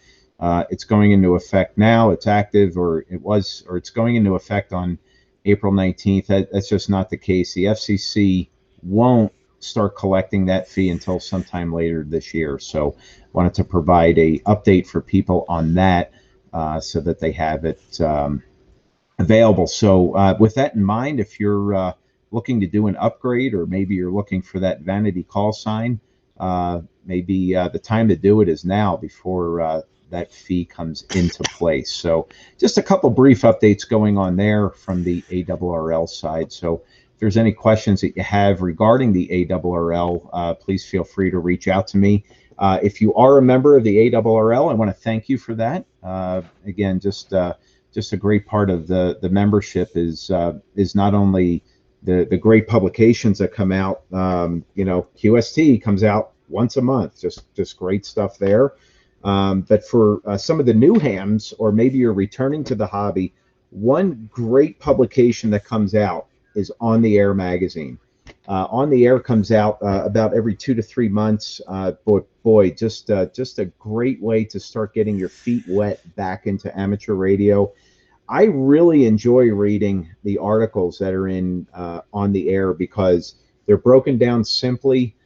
it's going into effect now, it's active, or it's going into effect on April 19th. That's just not the case. The FCC won't start collecting that fee until sometime later this year. So wanted to provide a update for people on that so that they have it available. So with that in mind, if you're looking to do an upgrade, or maybe you're looking for that vanity call sign, maybe the time to do it is now before that fee comes into place. So just a couple brief updates going on there from the ARRL side. So if there's any questions that you have regarding the ARRL, please feel free to reach out to me. If you are a member of the ARRL, I want to thank you for that. Again, just a great part of the membership is not only the great publications that come out. QST comes out once a month, just great stuff there. But for some of the new hams, or maybe you're returning to the hobby, one great publication that comes out is On the Air magazine. On the Air comes out about every 2 to 3 months. Boy, just a great way to start getting your feet wet back into amateur radio. I really enjoy reading the articles that are in On the Air because they're broken down simply.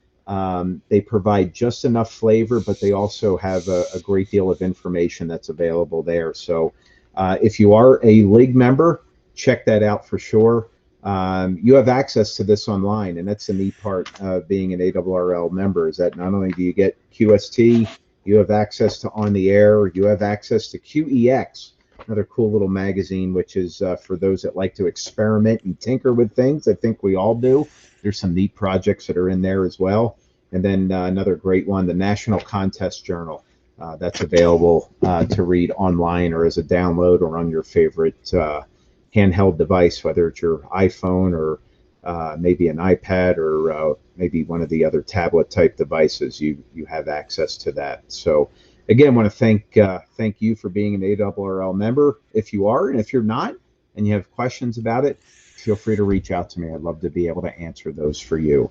They provide just enough flavor, but they also have a great deal of information that's available there. So if you are a league member, check that out for sure. You have access to this online, and that's the neat part of being an ARRL member, is that not only do you get QST, you have access to On the Air, you have access to QEX, another cool little magazine, which is for those that like to experiment and tinker with things. I think we all do. There's some neat projects that are in there as well. And then another great one, the National Contest Journal. That's available to read online or as a download or on your favorite handheld device, whether it's your iPhone or maybe an iPad or maybe one of the other tablet type devices. You have access to that. So again, I want to thank you for being an ARRL member if you are, and if you're not and you have questions about it, feel free to reach out to me. I'd love to be able to answer those for you.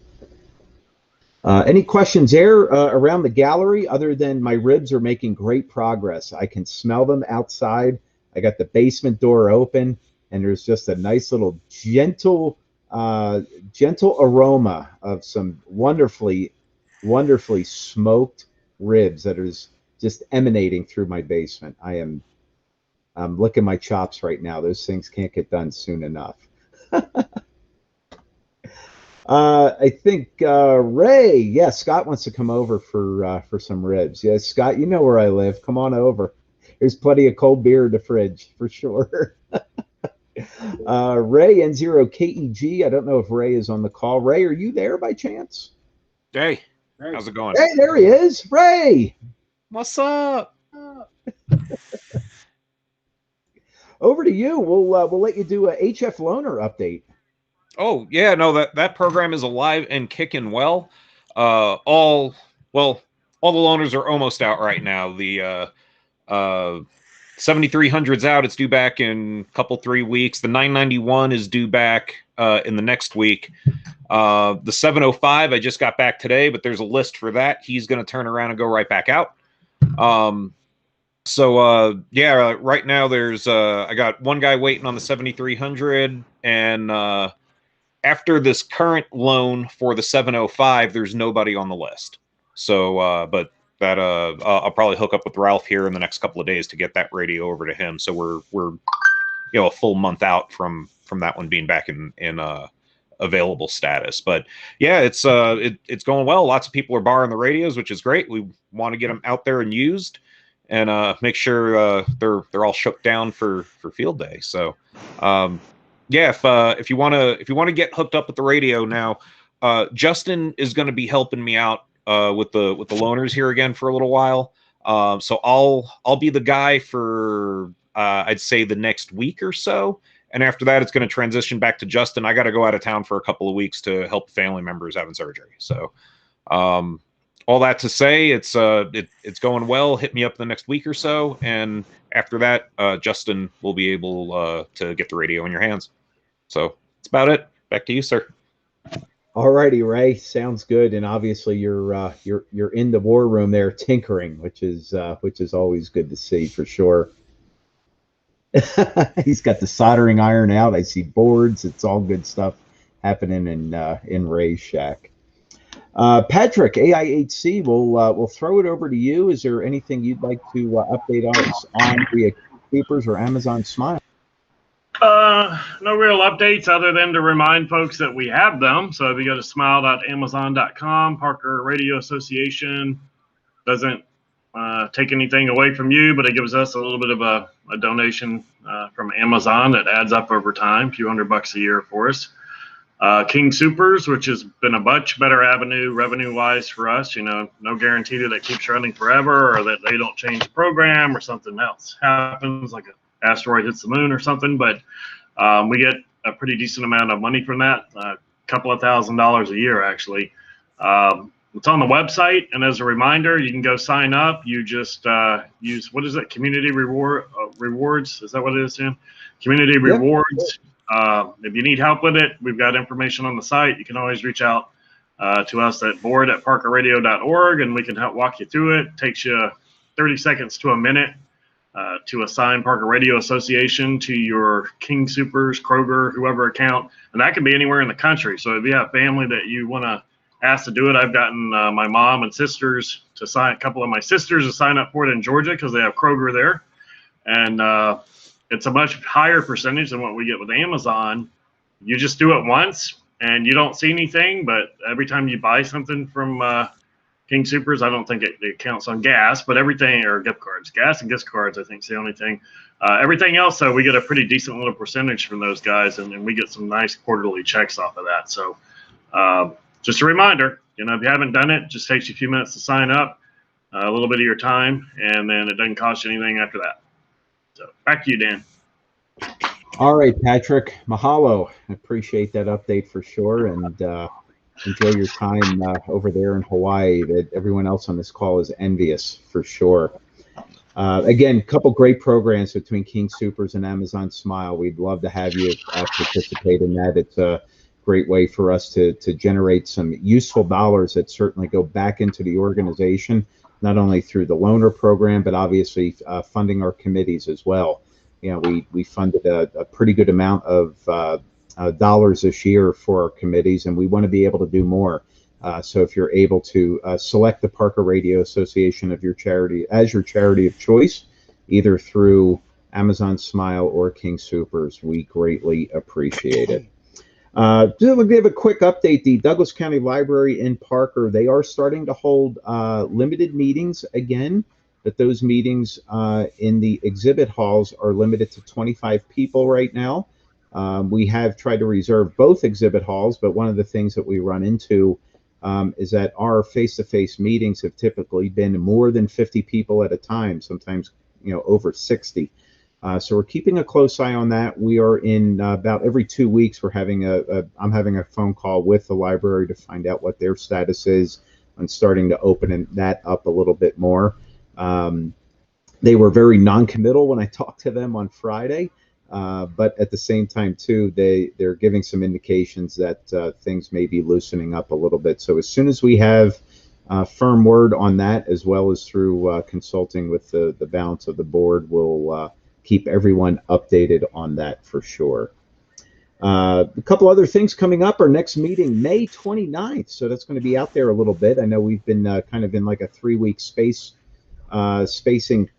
Any questions there around the gallery, other than my ribs are making great progress? I can smell them outside. I got the basement door open, and there's just a nice little gentle aroma of some wonderfully smoked ribs that is just emanating through my basement. I'm licking my chops right now. Those things can't get done soon enough. I think Ray, Scott wants to come over for some ribs. Yeah, Scott, you know where I live. Come on over. There's plenty of cold beer in the fridge for sure. Ray N0KEG. I don't know if Ray is on the call. Ray, are you there by chance? Hey, how's it going? Hey, there he is. Ray, what's up? Over to you. We'll let you do a HF Loaner update. Oh yeah, no, that program is alive and kicking well. All the loaners are almost out right now. The 7300's out. It's due back in a couple 3 weeks. The 991 is due back in the next week. The 705 I just got back today, but there's a list for that. He's going to turn around and go right back out. Right now there's I got one guy waiting on the 7300, and after this current loan for the 705, there's nobody on the list. So, but that I'll probably hook up with Ralph here in the next couple of days to get that radio over to him. So we're a full month out from that one being back in available status. But yeah, it's going well. Lots of people are borrowing the radios, which is great. We want to get them out there and used, and make sure they're all shook down for field day. So yeah, if you want to get hooked up with the radio now, Justin is going to be helping me out with the loaners here again for a little while. So I'll be the guy for I'd say the next week or so. And after that, it's going to transition back to Justin. I got to go out of town for a couple of weeks to help family members having surgery. So all that to say, it's going well. Hit me up the next week or so. And after that, Justin will be able to get the radio in your hands. So that's about it. Back to you, sir. All righty, Ray. Sounds good. And obviously you're in the war room there tinkering, which is always good to see for sure. He's got the soldering iron out. I see boards. It's all good stuff happening in Ray's shack. Patrick, AIHC, we'll throw it over to you. Is there anything you'd like to update us on via Keepers or Amazon Smile? No real updates other than to remind folks that we have them. So if you go to smile.amazon.com, Parker Radio Association doesn't take anything away from you, but it gives us a little bit of a donation from Amazon that adds up over time, a few $100 a year for us. King Supers, which has been a much better avenue revenue-wise for us. No guarantee that it keeps running forever or that they don't change the program or something else happens, like an asteroid hits the moon or something. But we get a pretty decent amount of money from that, a couple of $1,000s a year, actually. It's on the website, and as a reminder, you can go sign up. You just use, what is it, Community Rewards? Is that what it is, Tim? Community Rewards. If you need help with it, we've got information on the site. You can always reach out to us at board@parkerradio.org, and we can help walk you through it. It takes you 30 seconds to a minute to assign Parker Radio Association to your King Supers, Kroger, whoever account, and that can be anywhere in the country. So if you have family that you want to ask to do it, I've gotten my mom and sisters to sign, a couple of my sisters to sign up for it in Georgia because they have Kroger there, and it's a much higher percentage than what we get with Amazon. You just do it once and you don't see anything, but every time you buy something from King Supers, I don't think it counts on gas, but everything, or gift cards, gas and gift cards, I think is the only thing. Everything else, though, we get a pretty decent little percentage from those guys, and we get some nice quarterly checks off of that. So just a reminder, if you haven't done it, it just takes you a few minutes to sign up, a little bit of your time, and then it doesn't cost you anything after that. So back to you, Dan. All right, Patrick. Mahalo. I appreciate that update for sure, and enjoy your time over there in Hawaii. That everyone else on this call is envious for sure. Again, a couple great programs between King Supers and Amazon Smile. We'd love to have you participate in that. It's a great way for us to generate some useful dollars that certainly go back into the organization, not only through the loaner program, but obviously funding our committees as well. We funded a pretty good amount of dollars this year for our committees, and we want to be able to do more. So if you're able to select the Parker Radio Association of your charity as your charity of choice, either through Amazon Smile or King Supers, we greatly appreciate it. Just to give a quick update, the Douglas County Library in Parker, they are starting to hold limited meetings again, but those meetings in the exhibit halls are limited to 25 people right now. We have tried to reserve both exhibit halls, but one of the things that we run into is that our face-to-face meetings have typically been more than 50 people at a time, sometimes over 60. So we're keeping a close eye on that. We are in about every 2 weeks. We're having I'm having a phone call with the library to find out what their status is on starting to open that up a little bit more. They were very non-committal when I talked to them on Friday, but at the same time too, they're giving some indications that things may be loosening up a little bit. So as soon as we have firm word on that, as well as through consulting with the balance of the board, we'll keep everyone updated on that for sure. A couple other things coming up. Our next meeting, May 29th. So that's going to be out there a little bit. I know we've been kind of in like a 3-week spacing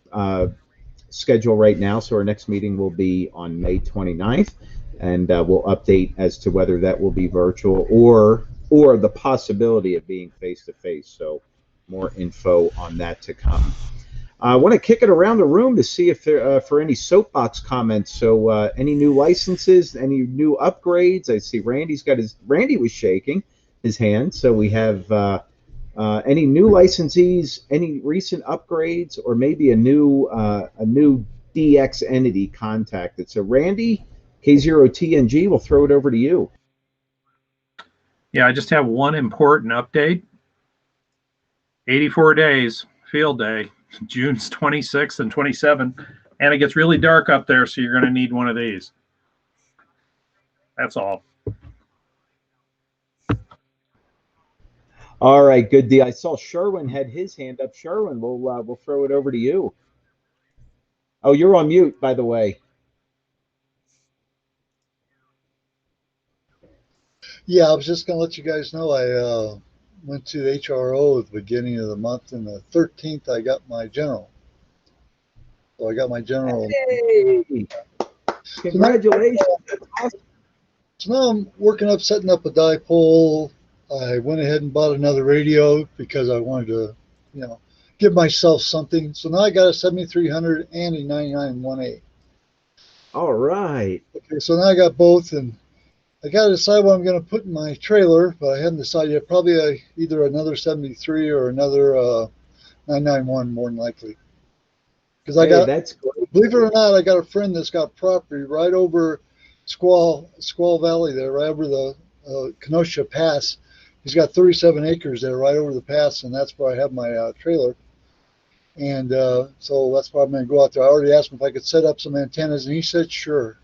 schedule right now. So our next meeting will be on May 29th, and we'll update as to whether that will be virtual or the possibility of being face-to-face. So more info on that to come. I want to kick it around the room to see if there for any soapbox comments. So any new licenses, any new upgrades? I see Randy was shaking his hand. So we have any new licensees, any recent upgrades, or maybe a new DX entity contacted. So Randy, K0TNG, we'll throw it over to you. Yeah, I just have one important update. 84 days, field day, June's 26th and 27th, and it gets really dark up there, so you're going to need one of these. That's all. All right, good deal. I saw Sherwin had his hand up. Sherwin, we'll throw it over to you. Oh, you're on mute, by the way. Yeah, I was just going to let you guys know I went to HRO at the beginning of the month, and the 13th I got my general. So I got my general. Hey! Congratulations. So now I'm working up setting up a dipole. I went ahead and bought another radio because I wanted to, give myself something. So now I got a 7300 and a 9918. All right. Okay, so now I got both, and I got to decide what I'm going to put in my trailer, but I haven't decided yet. Probably either another 73 or another 991, more than likely. Because that's great. Believe it or not, I got a friend that's got property right over Squall Valley there, right over the Kenosha Pass. He's got 37 acres there, right over the pass, and that's where I have my trailer. And so that's why I'm going to go out there. I already asked him if I could set up some antennas, and he said sure.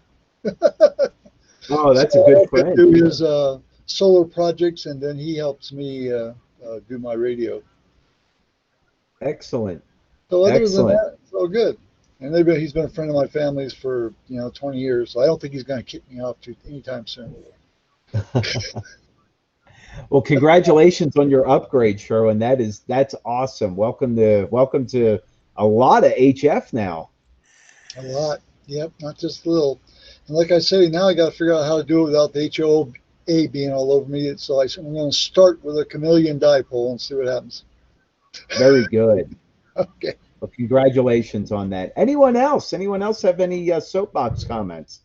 Oh, that's so a good friend. I do his solar projects, and then he helps me do my radio. Excellent. So other than that, it's all good. And he's been a friend of my family's for 20 years. So I don't think he's going to kick me off anytime soon. Well, congratulations on your upgrade, Sherwin. That's awesome. Welcome to a lot of HF now. A lot. Yep, not just a little. And like I say, now I got to figure out how to do it without the HOA being all over me. So I'm going to start with a chameleon dipole and see what happens. Very good. Okay. Well, congratulations on that. Anyone else have any soapbox comments?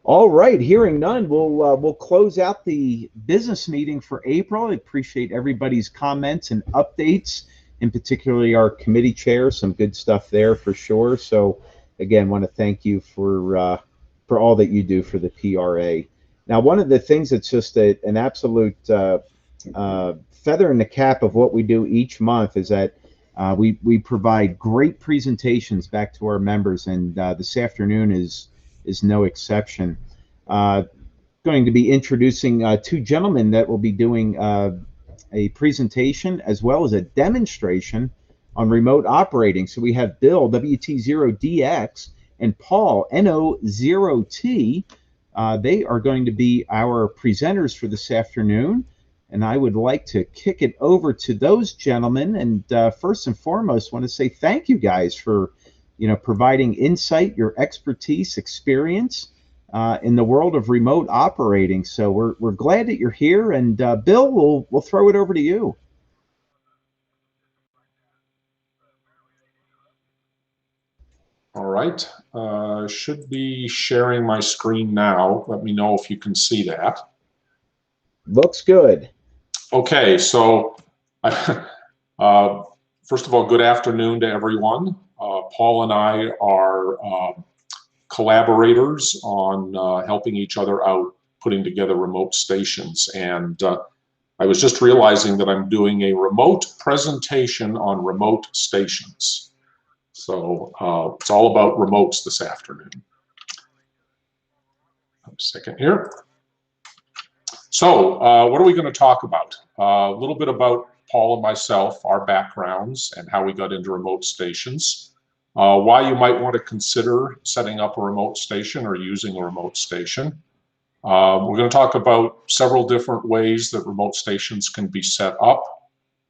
All right, hearing none, we'll close out the business meeting for April. I appreciate everybody's comments and updates, and particularly our committee chair. Some good stuff there for sure. So again, want to thank you for all that you do for the PRA. Now, one of the things that's just an absolute feather in the cap of what we do each month is that we provide great presentations back to our members, and this afternoon is no exception. Going to be introducing two gentlemen that will be doing a presentation as well as a demonstration on remote operating. So we have Bill, WT0DX, and Paul, NO0T. They are going to be our presenters for this afternoon, and I would like to kick it over to those gentlemen. And first and foremost, want to say thank you guys for providing insight, your expertise, experience in the world of remote operating. So we're glad that you're here. And Bill, we'll throw it over to you. All right. Should be sharing my screen now. Let me know if you can see that. Looks good. Okay. So first of all, good afternoon to everyone. Paul and I are collaborators on helping each other out, putting together remote stations. And I was just realizing that I'm doing a remote presentation on remote stations. So it's all about remotes this afternoon. A second here. So what are we going to talk about? A little bit about Paul and myself, our backgrounds, and how we got into remote stations. why you might want to consider setting up a remote station or using a remote station. We're going to talk about several different ways that remote stations can be set up,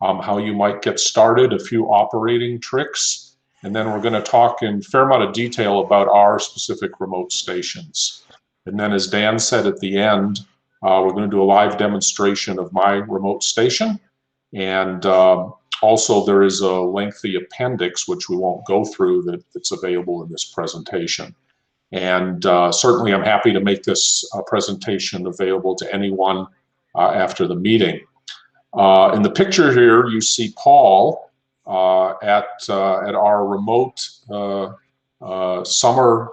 how you might get started, a few operating tricks, and then we're going to talk in a fair amount of detail about our specific remote stations. And then, as Dan said at the end, we're going to do a live demonstration of my remote station. And also there is a lengthy appendix, which we won't go through, that's available in this presentation. And certainly I'm happy to make this presentation available to anyone after the meeting. In the picture here, you see Paul at our remote summer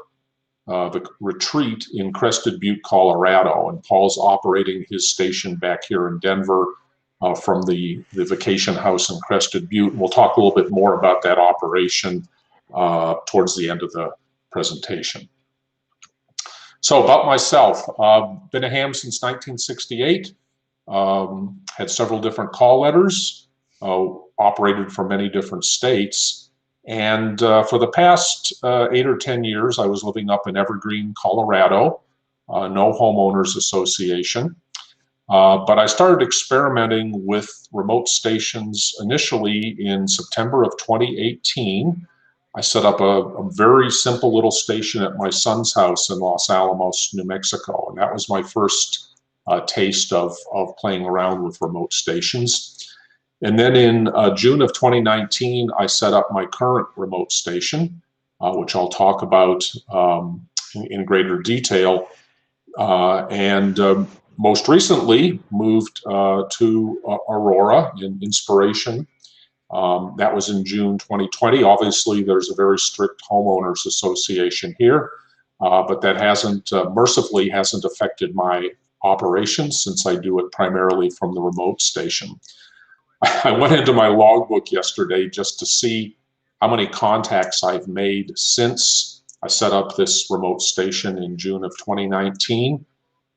retreat in Crested Butte, Colorado. And Paul's operating his station back here in Denver from the vacation house in Crested Butte. And we'll talk a little bit more about that operation towards the end of the presentation. So about myself, been a ham since 1968, had several different call letters, operated for many different states. And for the past 8 or 10 years, I was living up in Evergreen, Colorado, no homeowners association. But I started experimenting with remote stations initially in September of 2018. I set up a very simple little station at my son's house in Los Alamos, New Mexico. And that was my first taste of playing around with remote stations. And then in June of 2019, I set up my current remote station, which I'll talk about in greater detail. Most recently moved to Aurora in Inspiration. That was in June 2020. Obviously, there's a very strict homeowners association here, but that mercifully hasn't affected my operations since I do it primarily from the remote station. I went into my logbook yesterday just to see how many contacts I've made since I set up this remote station in June of 2019,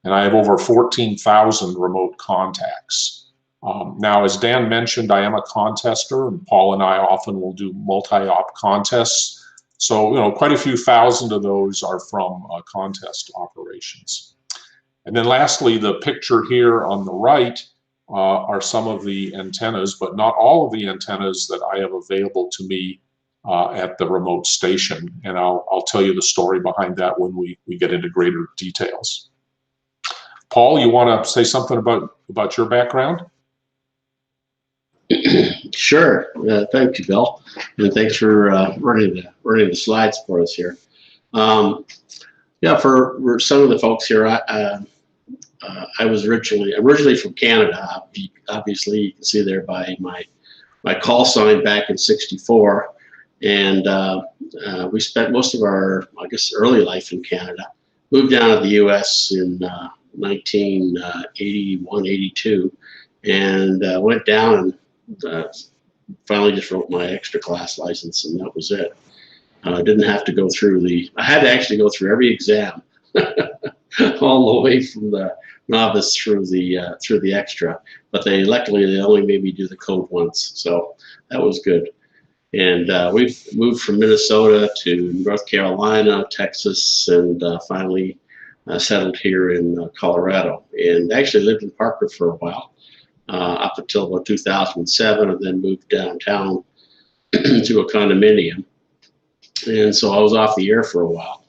and I have over 14,000 remote contacts. Now, as Dan mentioned, I am a contester, and Paul and I often will do multi-op contests. So, quite a few thousand of those are from contest operations. And then lastly, the picture here on the right are some of the antennas, but not all of the antennas that I have available to me at the remote station. And I'll tell you the story behind that when we get into greater details. Paul, you want to say something about your background? Sure. Thank you, Bill, and thanks for running the slides for us here. Yeah, for some of the folks here, I was originally from Canada. Obviously, you can see there by my call sign back in '64, and we spent most of our, I guess, early life in Canada. Moved down to the U.S. in 1981, 82, and went down and finally just wrote my extra class license, and that was it. I didn't have to go through I had to actually go through every exam, all the way from the novice through the extra. But luckily they only made me do the code once, so that was good. And we've moved from Minnesota to North Carolina, Texas, and finally settled here in Colorado. And actually lived in Parker for a while, up until about 2007, and then moved downtown to a condominium. And so I was off the air for a while,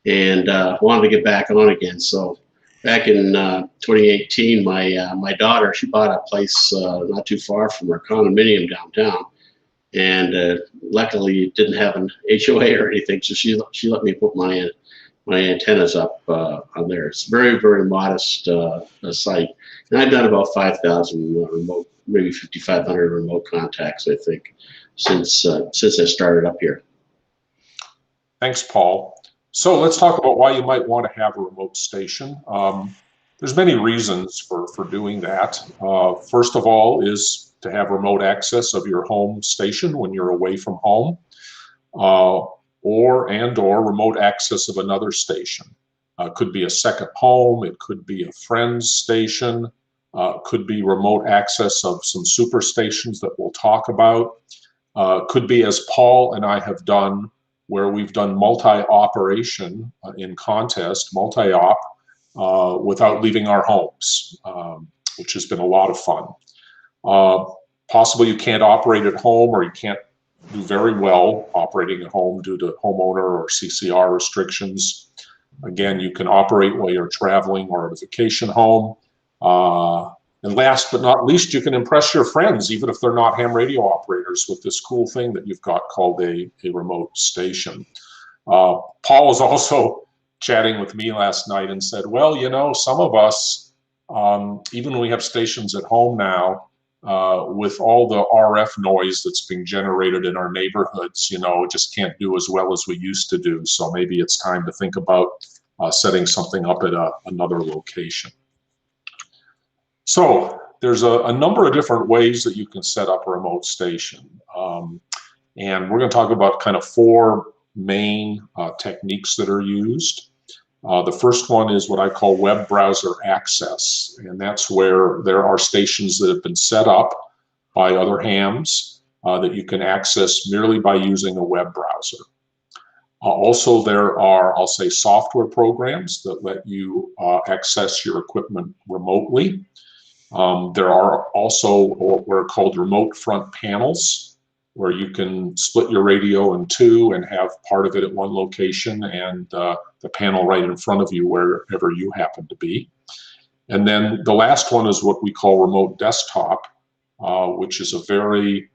and wanted to get back on again. So back in 2018, my daughter, she bought a place not too far from her condominium downtown, and luckily it didn't have an HOA or anything, so she let me put my antennas up on there. It's very, very modest site, and I've done about 5,000 remote, maybe 5,500 remote contacts, I think, since I started up here. Thanks, Paul. So let's talk about why you might want to have a remote station. There's many reasons for doing that. First of all is to have remote access of your home station when you're away from home, or remote access of another station. Could be a second home, it could be a friend's station, could be remote access of some super stations that we'll talk about. Could be, as Paul and I have done, where we've done multi-operation in contest, multi-op, without leaving our homes, which has been a lot of fun. Possibly you can't operate at home, or you can't do very well operating at home due to homeowner or CCR restrictions. Again, you can operate while you're traveling or at a vacation home. And last but not least, you can impress your friends, even if they're not ham radio operators, with this cool thing that you've got called a remote station. Paul was also chatting with me last night and said, well, you know, some of us, even when we have stations at home now, with all the RF noise that's being generated in our neighborhoods, you know, just can't do as well as we used to do. So maybe it's time to think about setting something up at another location. So there's a number of different ways that you can set up a remote station. And we're going to talk about kind of 4 main techniques that are used. The first one is what I call web browser access, and that's where there are stations that have been set up by other hams that you can access merely by using a web browser. Also, there are, I'll say, software programs that let you access your equipment remotely. There are also what are called remote front panels, where you can split your radio in 2 and have part of it at one location and the panel right in front of you wherever you happen to be. And then the last one is what we call remote desktop, which is a very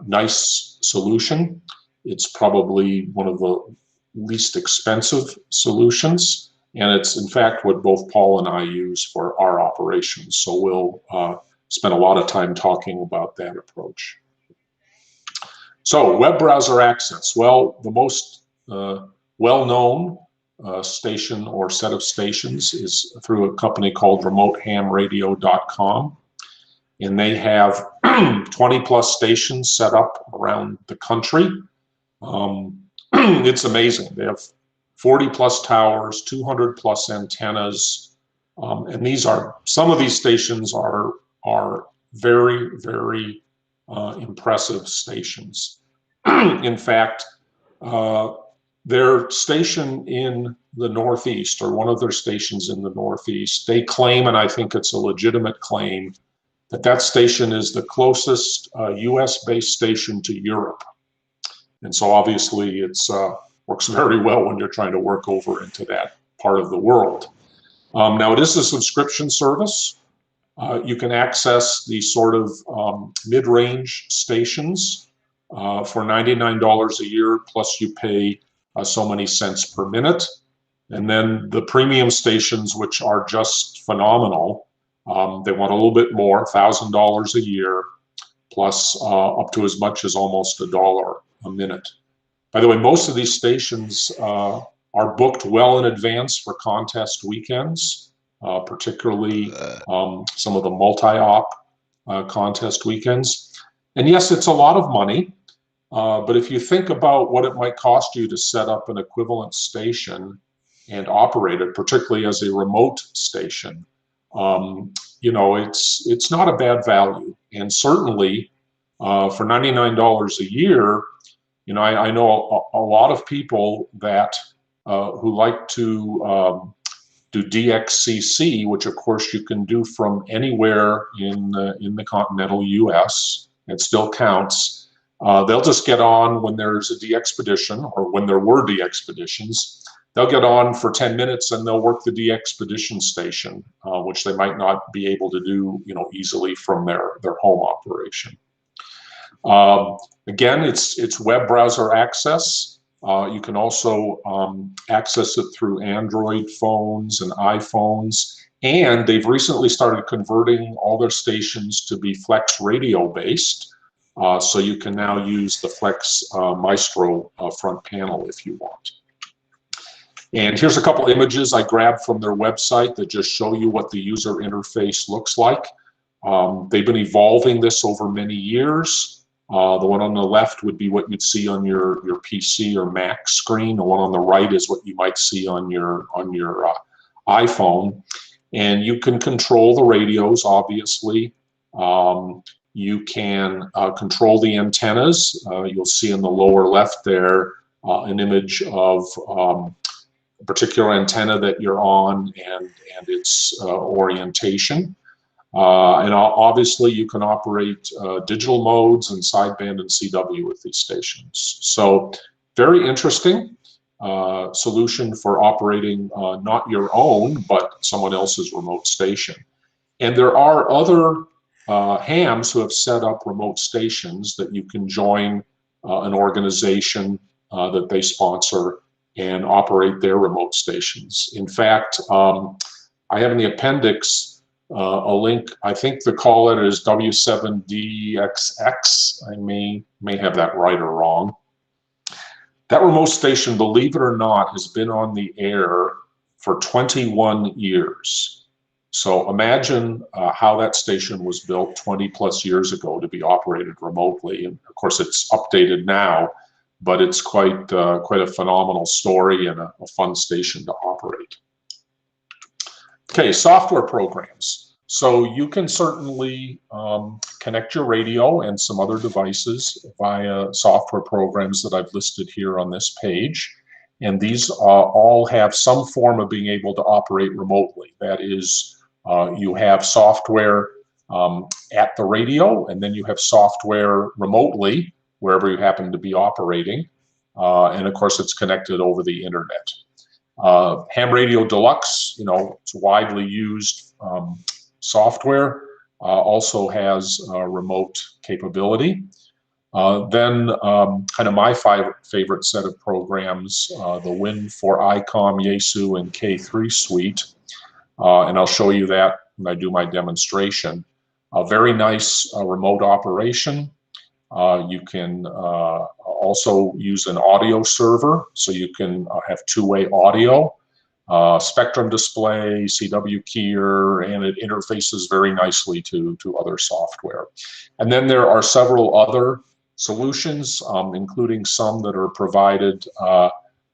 nice solution. It's probably one of the least expensive solutions. And it's, in fact, what both Paul and I use for our operations. So we'll spend a lot of time talking about that approach. So web browser access. Well, the most well-known station or set of stations is through a company called remotehamradio.com. And they have 20+ stations set up around the country. It's amazing. They have 40+ towers, 200+ antennas, and these are, some of these stations are very, very impressive stations. In fact, their station in the Northeast, or one of their stations in the Northeast, they claim, and I think it's a legitimate claim, that that station is the closest US-based station to Europe. And so obviously it's works very well when you're trying to work over into that part of the world. Now, it is a subscription service. You can access these sort of mid-range stations for $99 a year, plus you pay so many cents per minute. And then the premium stations, which are just phenomenal, they want a little bit more, $1,000 a year, plus up to as much as almost $1 a minute. By the way, most of these stations are booked well in advance for contest weekends, particularly some of the multi-op contest weekends. And yes, it's a lot of money, but if you think about what it might cost you to set up an equivalent station and operate it, particularly as a remote station, you know, it's not a bad value. And certainly for $99 a year, you know, I know a lot of people that who like to do DXCC, which of course you can do from anywhere in the continental US. It still counts. They'll just get on when there's a DXpedition, or when there were DXpeditions. They'll get on for 10 minutes and they'll work the DXpedition station, which they might not be able to do, you know, easily from their home operation. Again, it's web browser access. You can also access it through Android phones and iPhones, and they've recently started converting all their stations to be Flex radio based. So you can now use the Flex Maestro front panel if you want. And here's a couple images I grabbed from their website that just show you what the user interface looks like. They've been evolving this over many years. The one on the left would be what you'd see on your PC or Mac screen. The one on the right is what you might see on your iPhone. And you can control the radios, obviously. You can control the antennas. You'll see in the lower left there, an image of a particular antenna that you're on and its orientation. And obviously you can operate digital modes and sideband and CW with these stations. So very interesting solution for operating not your own, but someone else's remote station. And there are other hams who have set up remote stations that you can join an organization that they sponsor and operate their remote stations. In fact, I have in the appendix a link. I think the call letter is W7DXX. I may have that right or wrong. That remote station, believe it or not, has been on the air for 21 years. So imagine how that station was built 20 plus years ago to be operated remotely. And of course it's updated now, but it's quite a phenomenal story and a fun station to operate. Okay, software programs. So you can certainly connect your radio and some other devices via software programs that I've listed here on this page. And these all have some form of being able to operate remotely. That is, you have software at the radio, and then you have software remotely wherever you happen to be operating. And of course, it's connected over the internet. Ham Radio Deluxe, it's widely used software, also has remote capability. Then kind of my favorite set of programs, the Win4ICOM, Yaesu, and K3 suite. And I'll show you that when I do my demonstration. A very nice remote operation. You can also use an audio server, so you can have two-way audio, spectrum display, CW keyer, and it interfaces very nicely to other software. And then there are several other solutions, including some that are provided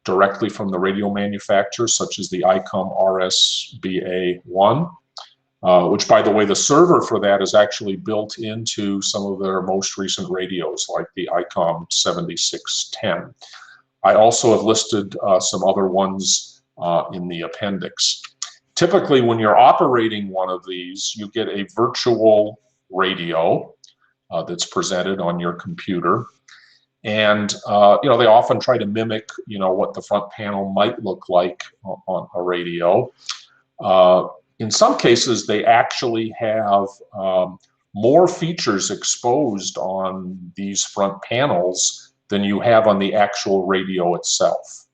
directly from the radio manufacturers, such as the ICOM RSBA1. Which, by the way, the server for that is actually built into some of their most recent radios, like the ICOM 7610. I also have listed some other ones in the appendix. Typically, when you're operating one of these, you get a virtual radio that's presented on your computer. And they often try to mimic what the front panel might look like on a radio. In some cases, they actually have more features exposed on these front panels than you have on the actual radio itself.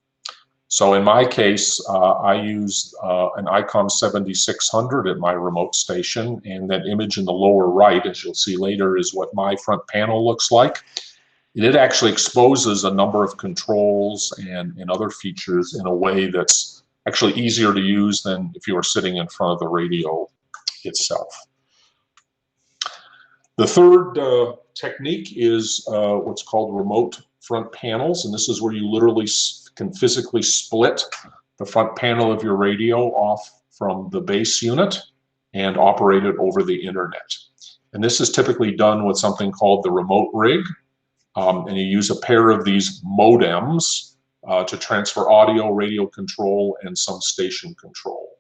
So in my case, I use an ICOM 7600 at my remote station, and that image in the lower right, as you'll see later, is what my front panel looks like. And it actually exposes a number of controls and other features in a way that's actually easier to use than if you were sitting in front of the radio itself. The third technique is what's called remote front panels, and this is where you literally can physically split the front panel of your radio off from the base unit and operate it over the internet. And this is typically done with something called the remote rig, and you use a pair of these modems to transfer audio, radio control, and some station control.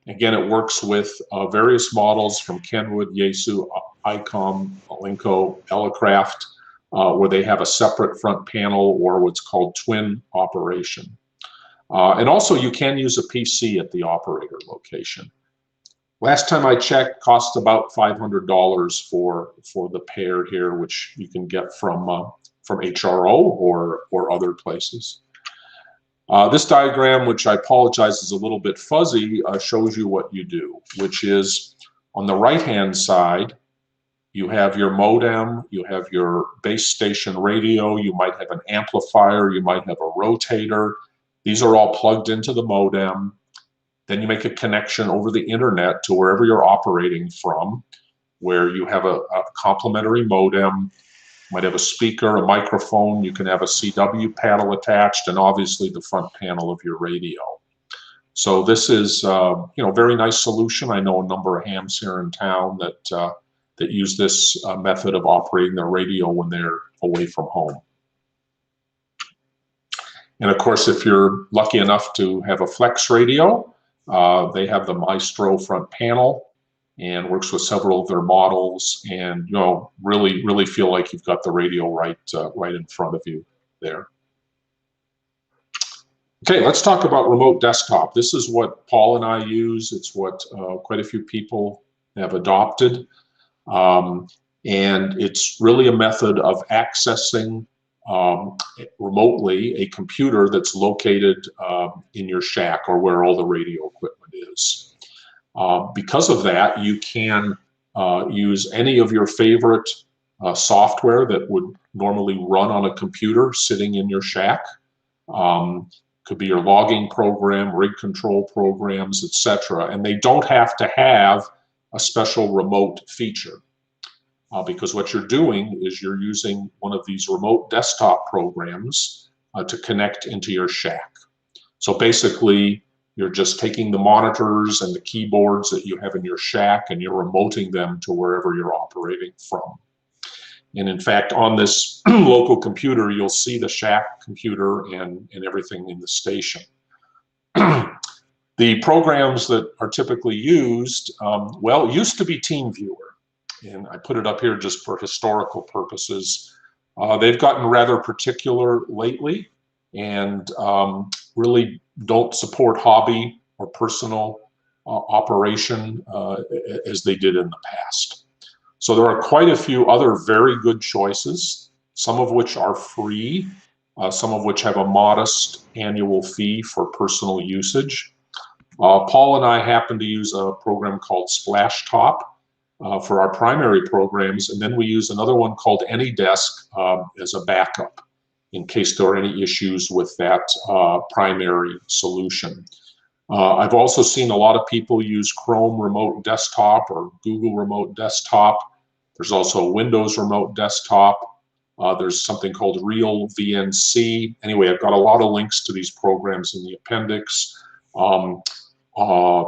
Again, it works with various models from Kenwood, Yaesu, ICOM, Alinco, Elecraft, where they have a separate front panel or what's called twin operation. And also you can use a PC at the operator location. Last time I checked, cost about $500 for the pair here, which you can get from HRO or other places. This diagram, which I apologize is a little bit fuzzy, shows you what you do, which is on the right-hand side, you have your modem, you have your base station radio, you might have an amplifier, you might have a rotator. These are all plugged into the modem. Then you make a connection over the internet to wherever you're operating from, where you have a complementary modem. You might have a speaker, a microphone, you can have a CW panel attached, and obviously the front panel of your radio. So this is very nice solution. I know a number of hams here in town that use this method of operating their radio when they're away from home. And of course, if you're lucky enough to have a flex radio, they have the Maestro front panel and works with several of their models, and really feel like you've got the radio right in front of you there. Okay, let's talk about remote desktop. This is what Paul and I use. It's what quite a few people have adopted. And it's really a method of accessing remotely a computer that's located in your shack or where all the radio equipment is. Because of that, you can use any of your favorite software that would normally run on a computer sitting in your shack. Could be your logging program, rig control programs, etc. And they don't have to have a special remote feature. Because what you're doing is you're using one of these remote desktop programs to connect into your shack. So basically, you're just taking the monitors and the keyboards that you have in your shack and you're remoting them to wherever you're operating from. And in fact, on this local computer, you'll see the shack computer and everything in the station. The programs that are typically used, well, used to be TeamViewer. And I put it up here just for historical purposes. They've gotten rather particular lately and really don't support hobby or personal operation as they did in the past. So there are quite a few other very good choices, some of which are free, some of which have a modest annual fee for personal usage. Paul and I happen to use a program called SplashTop for our primary programs, and then we use another one called AnyDesk as a backup in case there are any issues with that primary solution. I've also seen a lot of people use Chrome Remote Desktop or Google Remote Desktop. There's also Windows Remote Desktop. There's something called Real VNC. Anyway, I've got a lot of links to these programs in the appendix.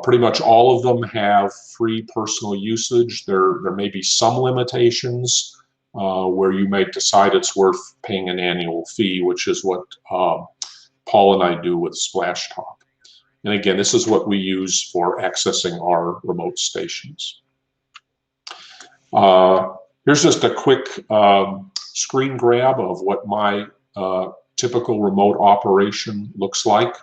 Pretty much all of them have free personal usage. There may be some limitations where you may decide it's worth paying an annual fee, which is what Paul and I do with SplashTop. And again, this is what we use for accessing our remote stations. Here's just a quick screen grab of what my typical remote operation looks like.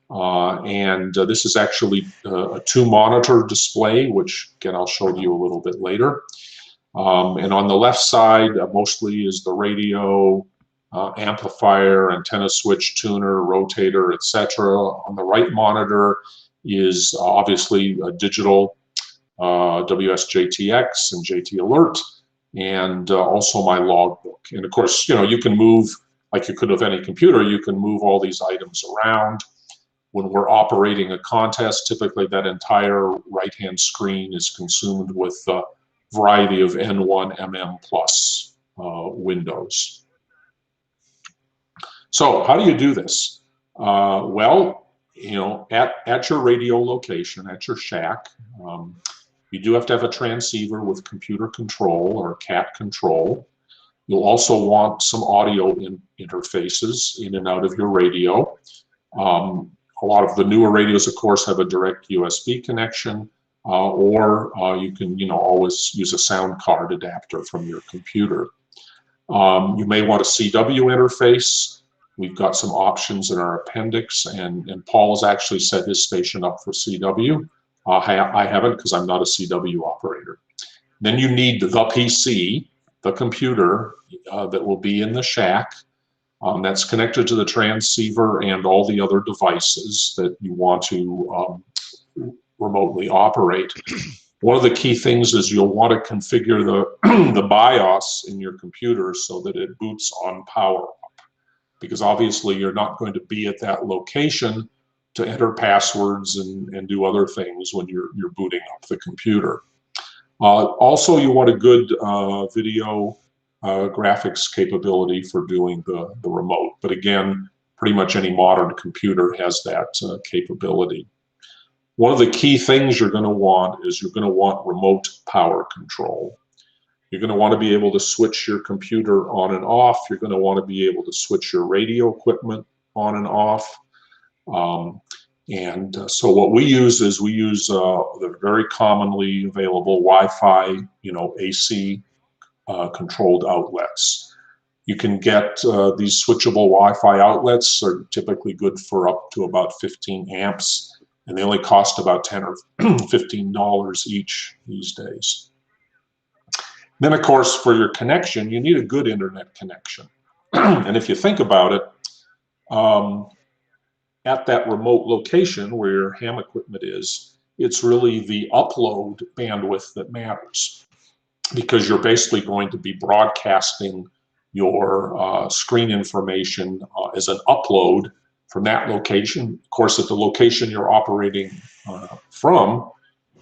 This is actually a 2-monitor display, which again, I'll show you a little bit later. And on the left side, mostly is the radio, amplifier, antenna switch, tuner, rotator, etc. On the right monitor is obviously a digital WSJTX and JT Alert, and also my logbook. And of course, you can move, like you could with any computer, you can move all these items around. When we're operating a contest, typically that entire right-hand screen is consumed with a variety of N1, MM plus windows. So how do you do this? Well, at your radio location, at your shack, you do have to have a transceiver with computer control or CAT control. You'll also want some audio interfaces in and out of your radio. A lot of the newer radios, of course, have a direct USB connection, or you can, always use a sound card adapter from your computer. You may want a CW interface. We've got some options in our appendix, and Paul has actually set his station up for CW. I haven't because I'm not a CW operator. Then you need the PC, the computer that will be in the shack. That's connected to the transceiver and all the other devices that you want to remotely operate. One of the key things is you'll want to configure the BIOS in your computer so that it boots on power up, because obviously you're not going to be at that location to enter passwords and do other things when you're booting up the computer. Also, you want a good video graphics capability for doing the remote. But again, pretty much any modern computer has that capability. One of the key things you're going to want is you're going to want remote power control. You're going to want to be able to switch your computer on and off. You're going to want to be able to switch your radio equipment on and off. So what we use is the very commonly available Wi-Fi, AC controlled outlets. You can get these switchable Wi-Fi outlets are typically good for up to about 15 amps, and they only cost about $10 or $15 each these days. Then, of course, for your connection, you need a good internet connection. And if you think about it, at that remote location where your ham equipment is, it's really the upload bandwidth that matters, because you're basically going to be broadcasting your screen information as an upload from that location. Of course, at the location you're operating from,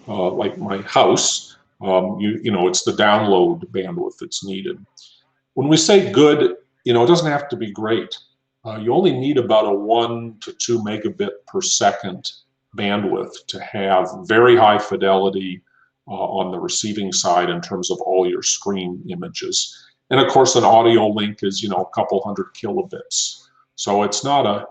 like my house, it's the download bandwidth that's needed. When we say good, it doesn't have to be great. You only need about a 1 to 2 megabit per second bandwidth to have very high fidelity on the receiving side in terms of all your screen images. And of course, an audio link is a couple hundred kilobits. So it's not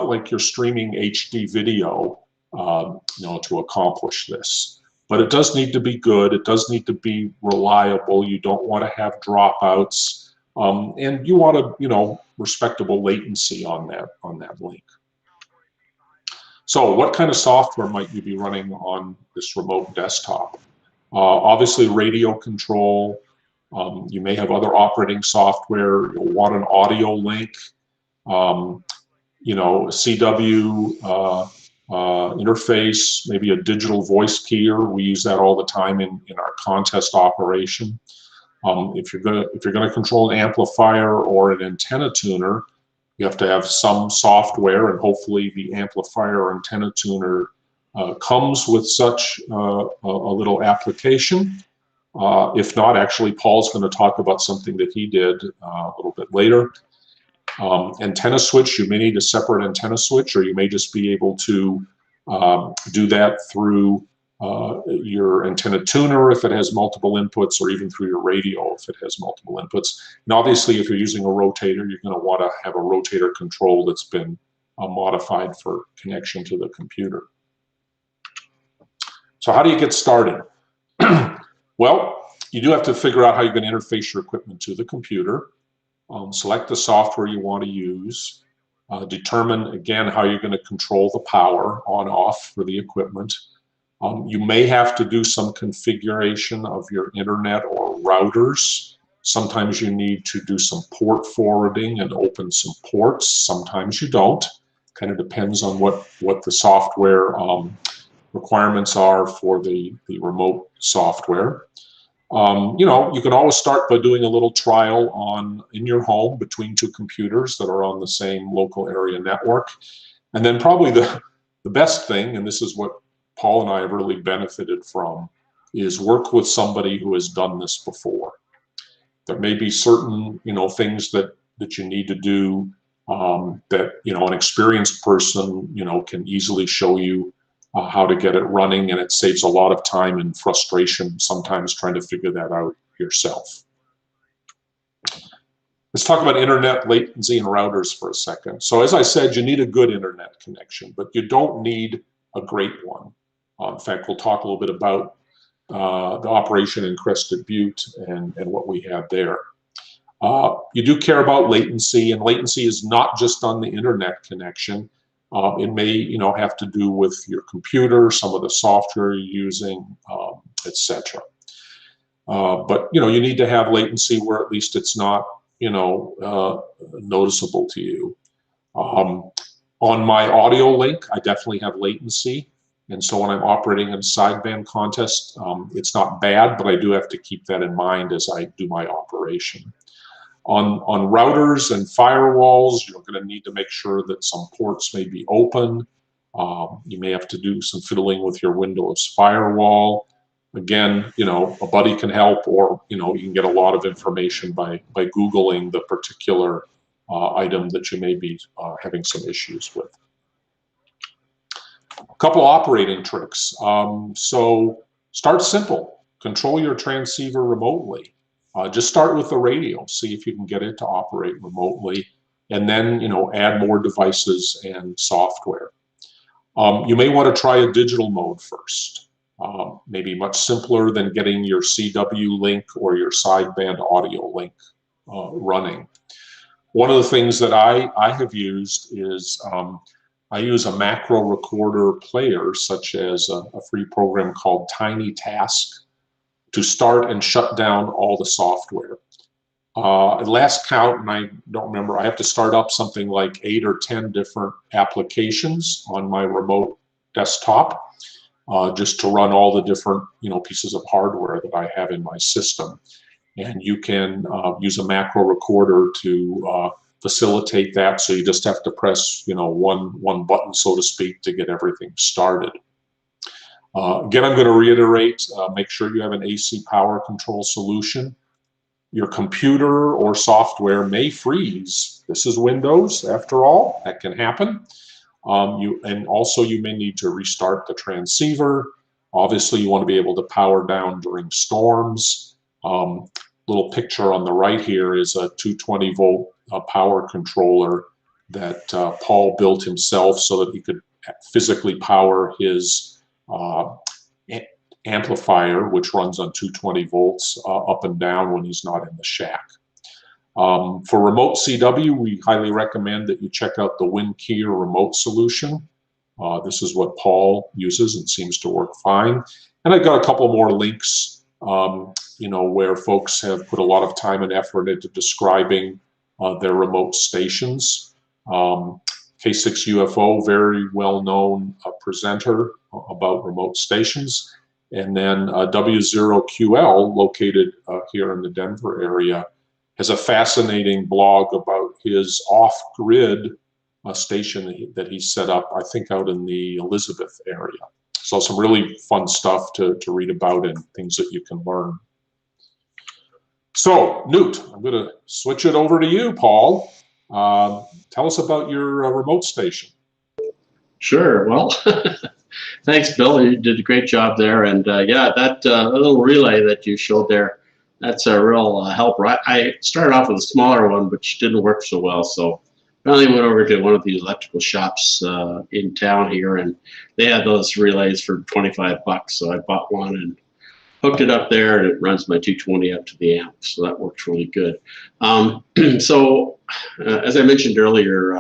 like you're streaming HD video to accomplish this. But it does need to be good. It does need to be reliable. You don't want to have dropouts, and you want respectable latency on that link. So what kind of software might you be running on this remote desktop? Obviously, radio control. You may have other operating software. You'll want an audio link. CW interface, maybe a digital voice keyer. We use that all the time in our contest operation. If you're gonna control an amplifier or an antenna tuner, you have to have some software, and hopefully the amplifier or antenna tuner comes with such a little application. If not, actually, Paul's going to talk about something that he did a little bit later. Antenna switch, you may need a separate antenna switch, or you may just be able to do that through your antenna tuner if it has multiple inputs, or even through your radio if it has multiple inputs. And obviously, if you're using a rotator, you're going to want to have a rotator control that's been modified for connection to the computer. So how do you get started? Well, you do have to figure out how you're going to interface your equipment to the computer. Select the software you want to use. Determine, again, how you're going to control the power on-off for the equipment. You may have to do some configuration of your internet or routers. Sometimes you need to do some port forwarding and open some ports. Sometimes you don't. Kind of depends on what the software requirements are for the remote software. You can always start by doing a little trial in your home between two computers that are on the same local area network. And then probably the best thing, and this is what Paul and I have really benefited from, is work with somebody who has done this before. There may be certain things that you need to do that an experienced person can easily show you how to get it running, and it saves a lot of time and frustration sometimes trying to figure that out yourself. Let's talk about internet latency and routers for a second. So as I said, you need a good internet connection, but you don't need a great one. In fact, we'll talk a little bit about the operation in Crested Butte and what we have there. You do care about latency, and latency is not just on the internet connection. It may, have to do with your computer, some of the software you're using, etc. But you need to have latency where at least it's not, noticeable to you. On my audio link, I definitely have latency, and so when I'm operating in a sideband contest, it's not bad, but I do have to keep that in mind as I do my operation. On routers and firewalls, you're going to need to make sure that some ports may be open. You may have to do some fiddling with your Windows firewall. Again, a buddy can help, or you can get a lot of information by Googling the particular item that you may be having some issues with. A couple operating tricks. So start simple. Control your transceiver remotely. Just start with the radio. See if you can get it to operate remotely. and then, add more devices and software. You may want to try a digital mode first. Maybe much simpler than getting your CW link or your sideband audio link running. One of the things that I have used is I use a macro recorder player, such as a free program called Tiny Task, to start and shut down all the software. At last count, and I don't remember, I have to start up something like 8 or 10 different applications on my remote desktop, just to run all the different pieces of hardware that I have in my system. And you can use a macro recorder to facilitate that. So you just have to press one button, so to speak, to get everything started. Again, I'm going to reiterate, make sure you have an AC power control solution. Your computer or software may freeze. This is Windows, after all, that can happen. And also you may need to restart the transceiver. Obviously, you want to be able to power down during storms. Little picture on the right here is a 220 volt power controller that Paul built himself so that he could physically power his amplifier, which runs on 220 volts up and down when he's not in the shack. For remote CW, we highly recommend that you check out the WinKeyer remote solution. This is what Paul uses and seems to work fine. And I've got a couple more links, where folks have put a lot of time and effort into describing their remote stations. K6UFO, very well-known presenter about remote stations. And then W0QL, located here in the Denver area, has a fascinating blog about his off-grid station that he set up, I think, out in the Elizabeth area. So some really fun stuff to read about and things that you can learn. So, NOOT, I'm going to switch it over to you, Paul. Tell us about your remote station. Sure. Well, thanks, Bill. You did a great job there. And yeah, that little relay that you showed there, that's a real helper. I started off with a smaller one, which didn't work so well. So I finally went over to one of these electrical shops in town here, and they had those relays for 25 bucks. So I bought one and hooked it up there, and it runs my 220 up to the amp. So that works really good. So as I mentioned earlier,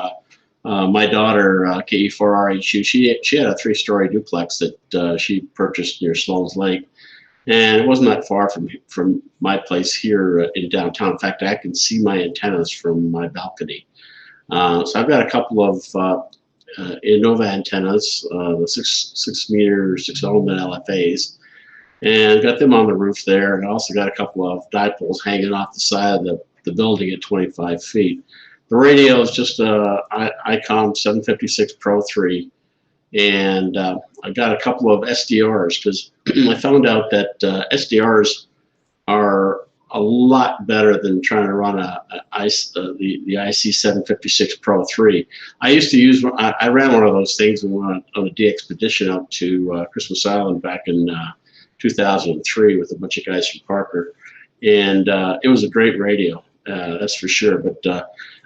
my daughter, KE4RHU, she had a 3-story duplex that she purchased near Sloan's Lake. And it wasn't that far from my place here in downtown. In fact, I can see my antennas from my balcony. So I've got a couple of Innova antennas, the 6-meter, 6-element LFAs, and got them on the roof there. And I also got a couple of dipoles hanging off the side of the building at 25 feet. The radio is just a ICOM 756 Pro 3. And I got a couple of SDRs because I found out that SDRs are a lot better than trying to run the IC 756 Pro 3. I used to use, I ran one of those things and went on a de-expedition out to Christmas Island back in 2003 with a bunch of guys from Parker. And it was a great radio, that's for sure. But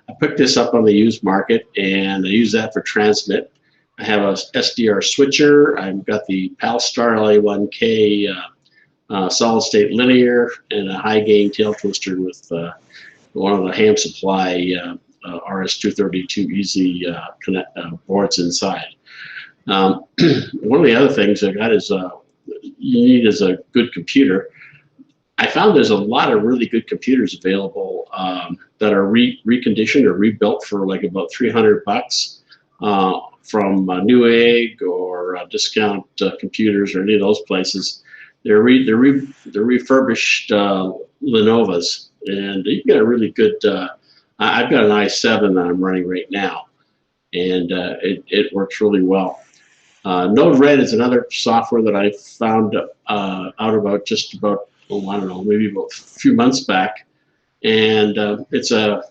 I picked this up on the used market and I use that for transmit. I have a SDR switcher. I've got the Palstar LA1K solid state linear and a high gain tail twister with one of the Ham Supply RS232 easy boards inside. One of the other things I got is you need is a good computer. I found there's a lot of really good computers available that are reconditioned or rebuilt for like about 300 bucks. From Newegg or Discount Computers or any of those places. They're refurbished Lenovo's, and you get a really good. I've got an i7 that I'm running right now, and it works really well. Node-RED is another software that I found out about just about I don't know, maybe about a few months back, and it's a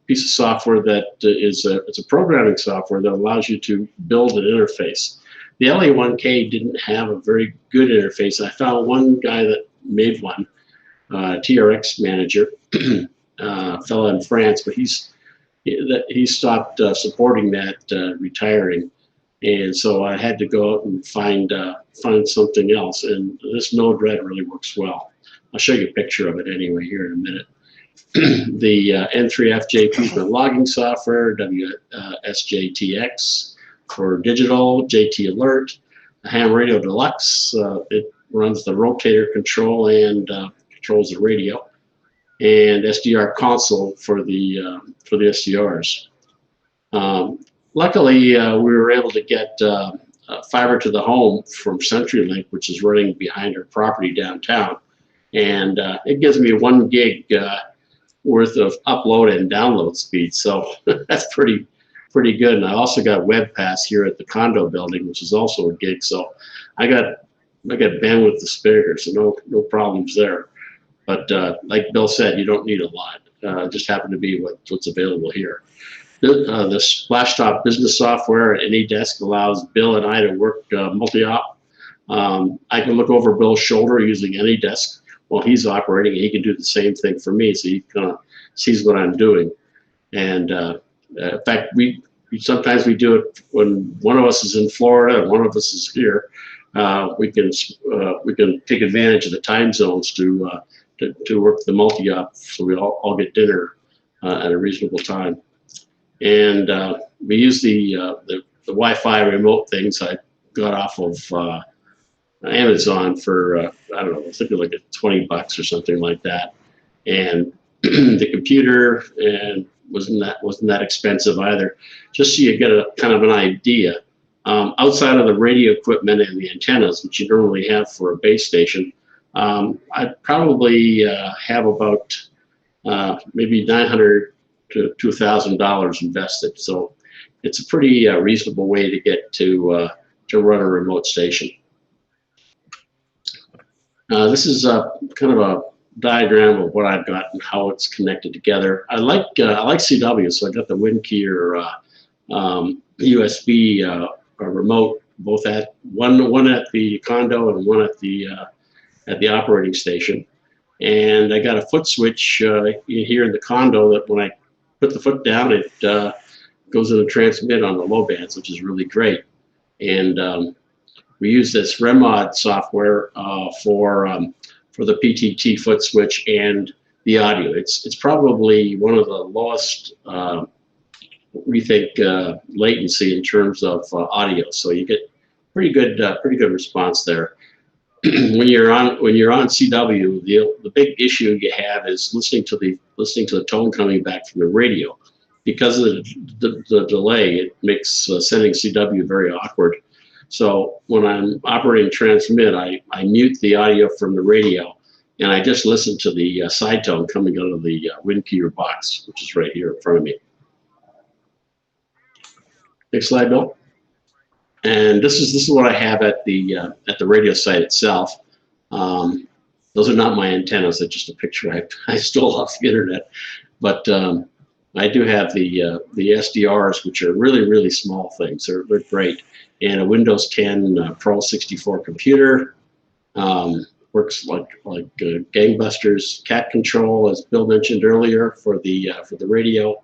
piece of software that it's a programming software that allows you to build an interface. The LA1K didn't have a very good interface. I found one guy that made one, TRX Manager, a fellow in France, but he's he stopped supporting that, retiring. And so I had to go out and find something else. And this Node-RED really works well. I'll show you a picture of it anyway here in a minute. The N3FJP is my logging software, WSJTX for digital, JT Alert, Ham Radio Deluxe. It runs the rotator control and controls the radio, and SDR console for the SDRs. Luckily, we were able to get fiber to the home from CenturyLink, which is running behind our property downtown, and it gives me 1 gig worth of upload and download speed. So that's pretty good. And I also got WebPass here at the condo building, which is also a gig. So I got bandwidth to spare, so no problems there. But like Bill said, you don't need a lot. Just happen to be what's available here. The Splashtop business software at any desk allows Bill and I to work multi-op. I can look over Bill's shoulder using any desk while he's operating, and he can do the same thing for me, so he kind of sees what I'm doing. And in fact, sometimes we do it when one of us is in Florida and one of us is here. We can take advantage of the time zones to work the multi-op, so we all get dinner at a reasonable time. And we use the Wi-Fi remote things I got off of Amazon for I don't know, I think like $20 or something like that. And the computer and wasn't that expensive either. Just so you get a kind of an idea. Outside of the radio equipment and the antennas, which you normally have for a base station, I'd probably have about maybe $900 to $1,000 invested. So it's a pretty reasonable way to get to run a remote station. This is kind of a diagram of what I've got and how it's connected together. I like CW, so I got the WinKeyer USB remote, both at one at the condo and one at the operating station. And I got a foot switch here in the condo that when I put the foot down, it goes into transmit on the low bands, which is really great. And we use this Remod software for the PTT foot switch and the audio. It's probably one of the lowest, we think, latency in terms of audio. So you get pretty good response there. When you're on CW, the big issue you have is listening to the tone coming back from the radio. Because of the delay, it makes sending CW very awkward. So when I'm operating transmit, I mute the audio from the radio, and I just listen to the side tone coming out of the WinKeyer box, which is right here in front of me. Next slide, Bill. And this is what I have at the radio site itself. Those are not my antennas; they're just a picture I stole off the internet. But I do have the SDRs, which are really small things. They're great. And a Windows 10 Pro 64 computer, works like gangbusters. Cat control, as Bill mentioned earlier, for the radio.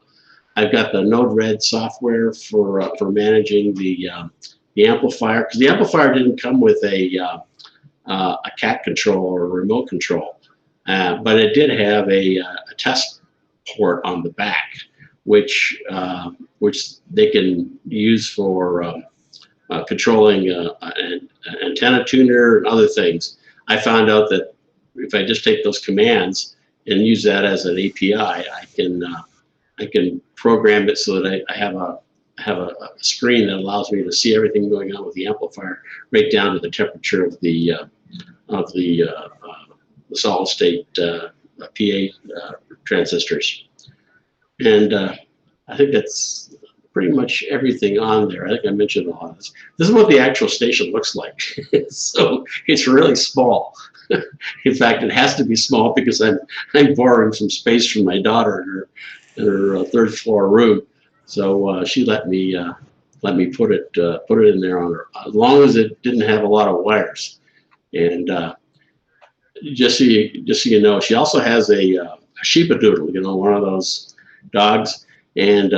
I've got the Node-RED software for managing the amplifier, because the amplifier didn't come with a cat control or a remote control, but it did have a test port on the back, which they can use for controlling an antenna tuner and other things. I found out that if I just take those commands and use that as an API, I can program it so that I have a screen that allows me to see everything going on with the amplifier, right down to the temperature of the solid state PA transistors. And I think that's pretty much everything on there. I think I mentioned a lot of this. This is what the actual station looks like. So it's really small. In fact, it has to be small because I'm borrowing some space from my daughter in her third floor room. So she let me put it in there on her, as long as it didn't have a lot of wires. And just so you know, she also has a sheepadoodle, one of those dogs. And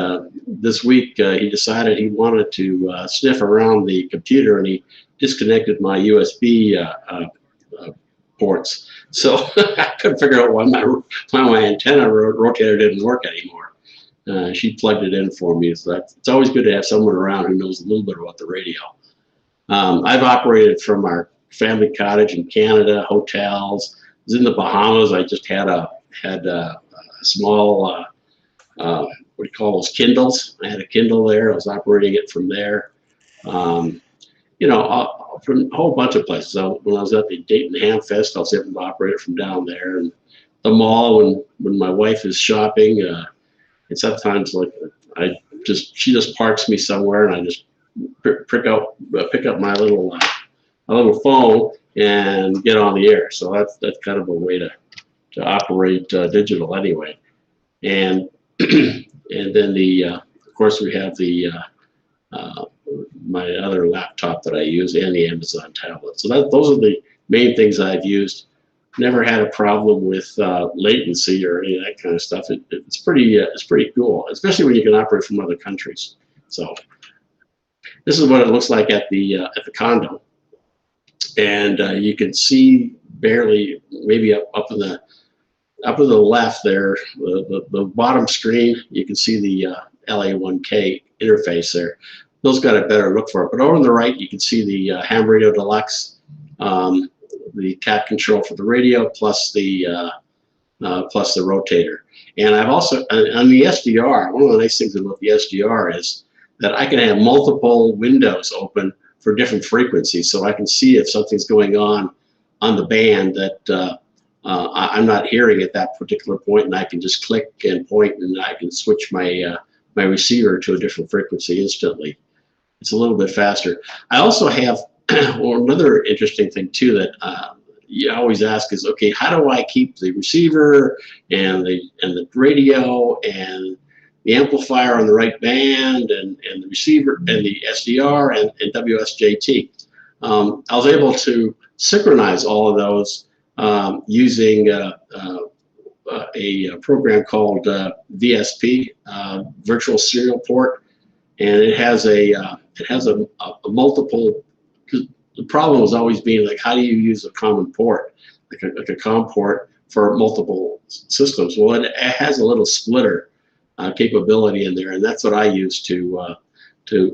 this week he decided he wanted to sniff around the computer, and he disconnected my USB ports. So I couldn't figure out why my antenna rotator didn't work anymore. She plugged it in for me. So it's always good to have someone around who knows a little bit about the radio. I've operated from our family cottage in Canada, hotels. I was in the Bahamas. I just had a small, what do you call those, Kindles? I had a Kindle there. I was operating it from there. You know, from a whole bunch of places. So when I was at the Dayton Ham Fest, I was able to operate it from down there. And the mall, when my wife is shopping, and sometimes like she just parks me somewhere, and I just pick up my little phone and get on the air. So that's kind of a way to operate digital anyway. And and then of course we have my other laptop that I use, and the Amazon tablet. So those are the main things I've used. Never had a problem with latency or any of that kind of stuff. It's pretty cool, especially when you can operate from other countries. So this is what it looks like at the condo, and you can see barely, maybe up in the left there, the bottom screen. You can see the LA1K interface there. Those got a better look for it. But over on the right, you can see the Ham Radio Deluxe, the cat control for the radio, plus the rotator. And I've also, on the SDR, one of the nice things about the SDR is that I can have multiple windows open for different frequencies. So I can see if something's going on the band that I'm not hearing at that particular point, and I can just click and point, and I can switch my receiver to a different frequency instantly. It's a little bit faster. I also have another interesting thing too that you always ask is, okay, how do I keep the receiver and the radio and the amplifier on the right band and the receiver and the SDR and WSJT? I was able to synchronize all of those using a program called VSP, Virtual Serial Port, and it has a multiple. The problem was always being like, how do you use a common port, like a COM port for multiple systems? Well, it has a little splitter capability in there, and that's what I use to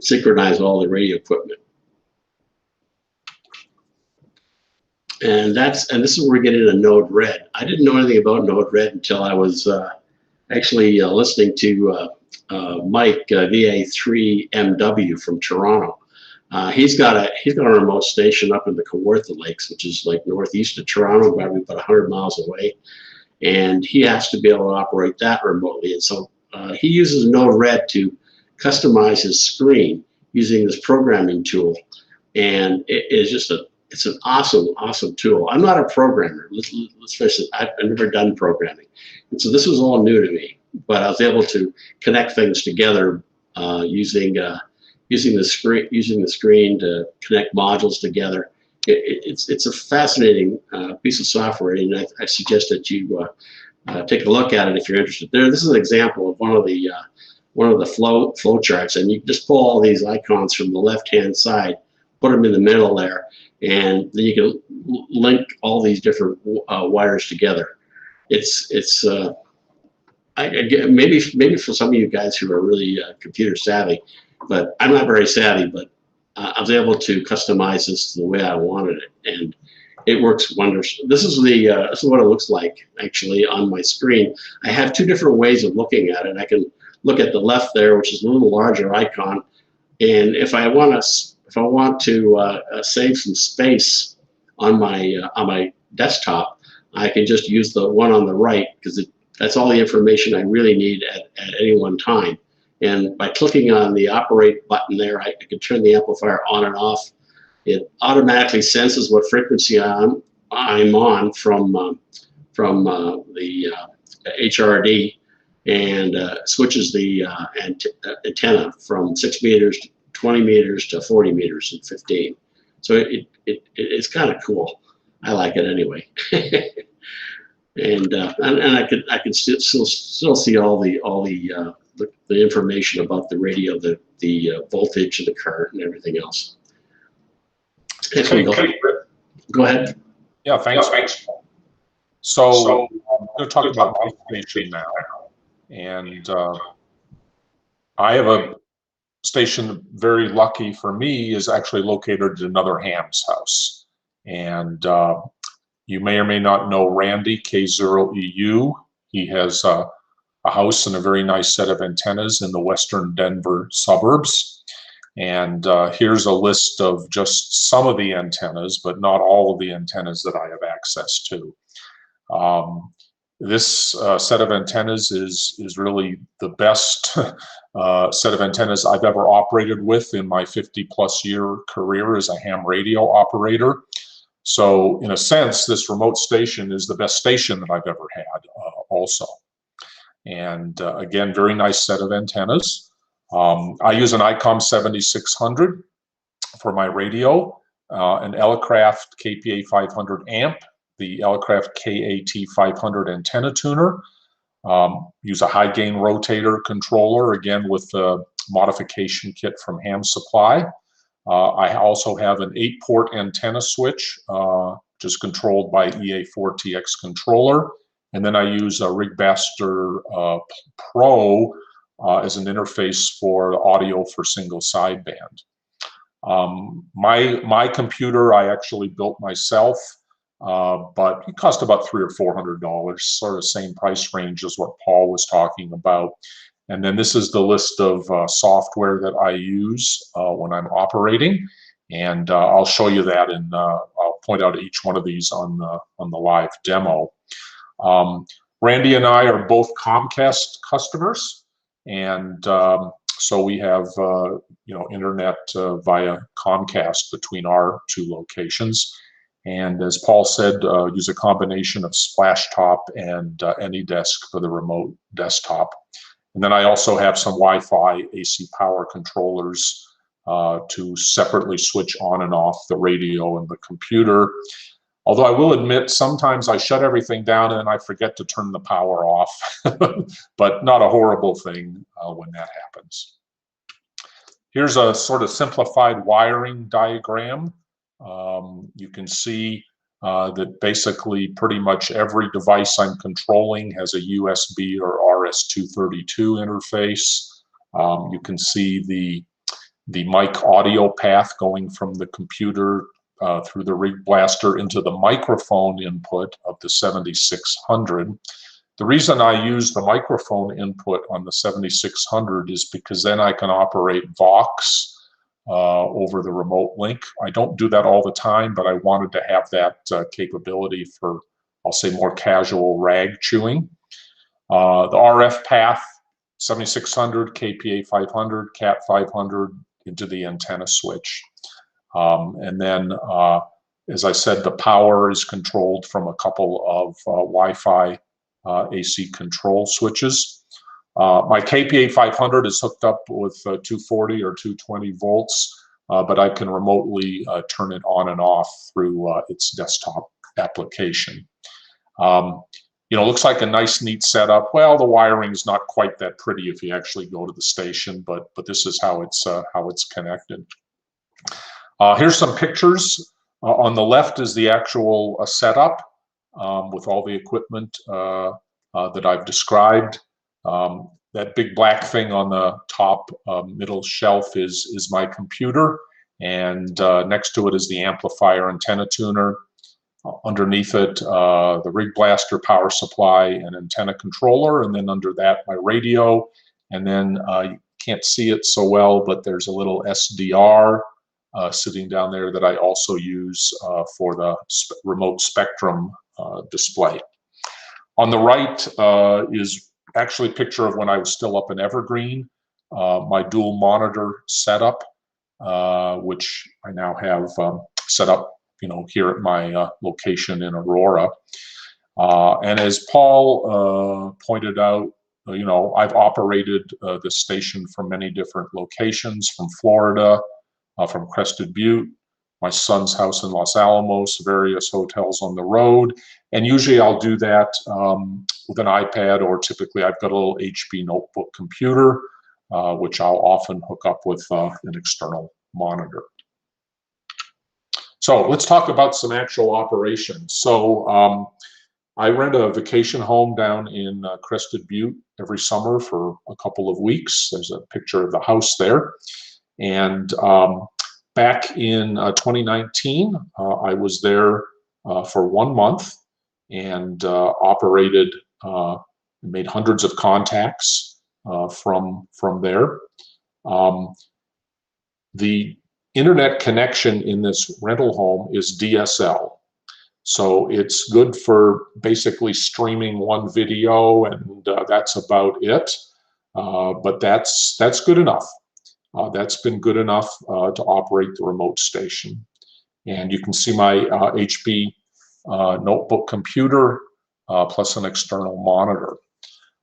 synchronize all the radio equipment. And this is where we get into Node Red. I didn't know anything about Node Red until I was actually listening to Mike VA3MW from Toronto. He's got a remote station up in the Kawartha Lakes, which is like northeast of Toronto, probably about 100 miles away, and he has to be able to operate that remotely. And so he uses Node Red to customize his screen using this programming tool, and it's an awesome tool. I'm not a programmer. Let's face it, I've never done programming, and so this was all new to me. But I was able to connect things together using the screen to connect modules together. It's a fascinating piece of software, and I suggest that you take a look at it if you're interested. This is an example of one of the flow charts, and you just pull all these icons from the left-hand side, put them in the middle there, and then you can link all these different wires together. Maybe for some of you guys who are really computer savvy, but I'm not very savvy, but I was able to customize this the way I wanted it, and it works wonders. This is what it looks like actually on my screen. I have two different ways of looking at it. I can look at the left there, which is a little larger icon, and if I want to save some space on my desktop, I can just use the one on the right, because that's all the information I really need at any one time. And by clicking on the operate button there, I can turn the amplifier on and off. It automatically senses what frequency I'm on from the HRD, and switches the antenna from 6 meters to 20 meters to 40 meters and 15. So it's kind of cool. I like it anyway. And I can still see all the the information about the radio, the voltage of the current and everything else. Okay, Go ahead. Yeah, thanks. So I'm going to talk about my station now. And I have a station, very lucky for me, is actually located at another ham's house. And you may or may not know Randy, K0EU. He has a house and a very nice set of antennas in the western Denver suburbs. And here's a list of just some of the antennas, but not all of the antennas that I have access to. This set of antennas is really the best set of antennas I've ever operated with in my 50+ year career as a ham radio operator. So in a sense, this remote station is the best station that I've ever had also. And again, very nice set of antennas. I use an ICOM 7600 for my radio, an Elecraft KPA 500 amp, the Elecraft KAT 500 antenna tuner, use a high gain rotator controller, again with a modification kit from Ham Supply. I also have an 8-port antenna switch, which is controlled by EA4TX controller. And then I use a Rigbaster Pro as an interface for audio for single sideband. My computer I actually built myself, but it cost about $300 or $400, sort of same price range as what Paul was talking about. And then this is the list of software that I use when I'm operating, and I'll show you that, and I'll point out each one of these on the live demo. Randy and I are both Comcast customers, and so we have internet via Comcast between our two locations. And as Paul said, use a combination of Splashtop and AnyDesk for the remote desktop. And then I also have some Wi-Fi AC power controllers to separately switch on and off the radio and the computer. Although I will admit, sometimes I shut everything down and I forget to turn the power off, but not a horrible thing when that happens. Here's a sort of simplified wiring diagram. You can see that basically pretty much every device I'm controlling has a USB or RS-232 interface. You can see the mic audio path going from the computer through the Rigbaster into the microphone input of the 7600. The reason I use the microphone input on the 7600 is because then I can operate Vox over the remote link. I don't do that all the time, but I wanted to have that capability for, I'll say, more casual rag chewing. The RF path, 7600, KPA 500, Cat 500 into the antenna switch. And then, as I said, the power is controlled from a couple of Wi-Fi AC control switches. My KPA 500 is hooked up with 240 or 220 volts, but I can remotely turn it on and off through its desktop application. Looks like a nice, neat setup. Well, the wiring's not quite that pretty if you actually go to the station, but this is how it's connected. Here's some pictures. On the left is the actual setup with all the equipment that I've described. That big black thing on the top middle shelf is my computer, and next to it is the amplifier antenna tuner. Underneath it, the Rigbaster power supply and antenna controller, and then under that, my radio. And then you can't see it so well, but there's a little SDR sitting down there that I also use for the remote spectrum display. On the right is actually a picture of when I was still up in Evergreen, my dual monitor setup, which I now have set up here at my location in Aurora. And as Paul pointed out, I've operated this station from many different locations, from Florida, from Crested Butte, my son's house in Los Alamos, various hotels on the road, And usually I'll do that with an iPad, or typically I've got a little HP notebook computer, which I'll often hook up with an external monitor. So let's talk about some actual operations. So I rent a vacation home down in Crested Butte every summer for a couple of weeks. There's a picture of the house there. And back in 2019, I was there for 1 month and operated, made hundreds of contacts from there. The internet connection in this rental home is DSL. So it's good for basically streaming one video, and that's about it. But that's good enough. That's been good enough to operate the remote station. And you can see my HP notebook computer plus an external monitor.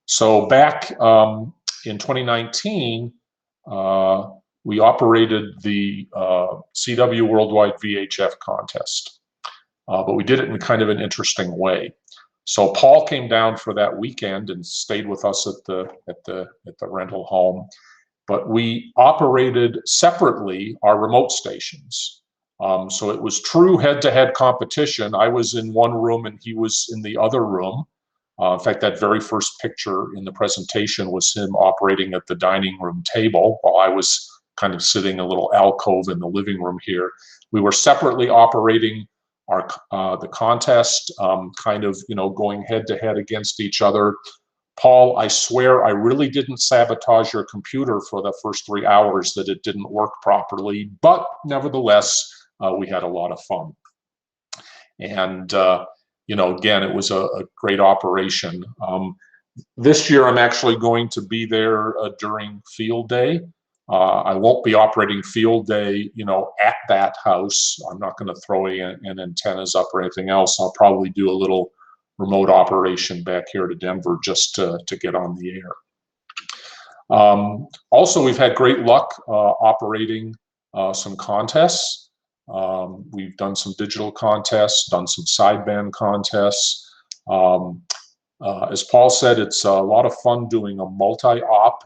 So back in 2019, we operated the CW Worldwide VHF contest. But we did it in kind of an interesting way. So Paul came down for that weekend and stayed with us at the rental home. But we operated separately our remote stations. So it was true head-to-head competition. I was in one room and he was in the other room. In fact, that very first picture in the presentation was him operating at the dining room table while I was kind of sitting in a little alcove in the living room here. We were separately operating the contest, kind of, going head-to-head against each other. Paul, I swear I really didn't sabotage your computer for the first 3 hours that it didn't work properly, but nevertheless, we had a lot of fun. And, again, it was a great operation. This year, I'm actually going to be there during field day. I won't be operating field day, at that house. I'm not going to throw in antennas up or anything else. I'll probably do a little remote operation back here to Denver just to get on the air. Also, we've had great luck operating some contests. We've done some digital contests, done some sideband contests. As Paul said, it's a lot of fun doing a multi-op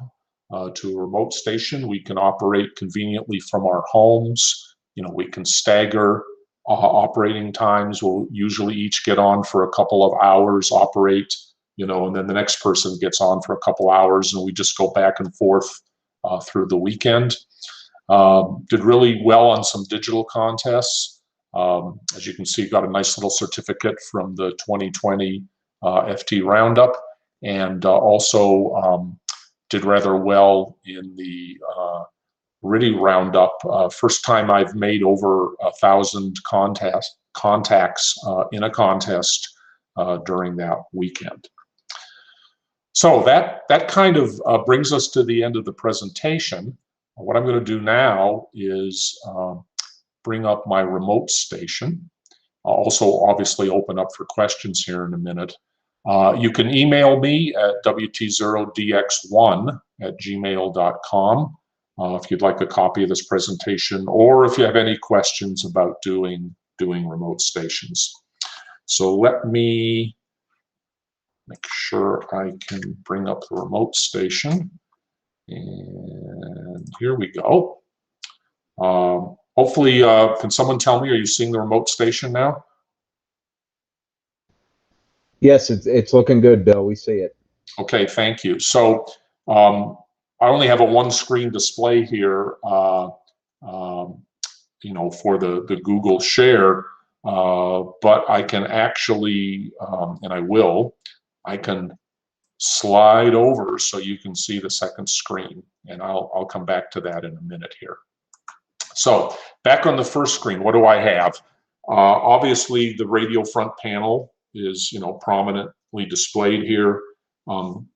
to a remote station. We can operate conveniently from our homes. We can stagger operating times. We'll usually each get on for a couple of hours, operate, and then the next person gets on for a couple hours, and we just go back and forth through the weekend. Did really well on some digital contests. As you can see, got a nice little certificate from the 2020 FT Roundup, and also did rather well in the RIDI Roundup. First time I've made over 1,000 contacts in a contest during that weekend. So that kind of brings us to the end of the presentation. What I'm going to do now is bring up my remote station. I'll also obviously open up for questions here in a minute. You can email me at WT0DX1@gmail.com if you'd like a copy of this presentation, or if you have any questions about doing remote stations. So let me make sure I can bring up the remote station. And here we go. Hopefully, can someone tell me, are you seeing the remote station now? Yes, it's looking good, Bill. We see it. Okay, thank you. So I only have a one-screen display here, for the Google share, but I can actually, and I can slide over so you can see the second screen, and I'll come back to that in a minute here. So back on the first screen, what do I have? Obviously, the radio front panel is prominently displayed here.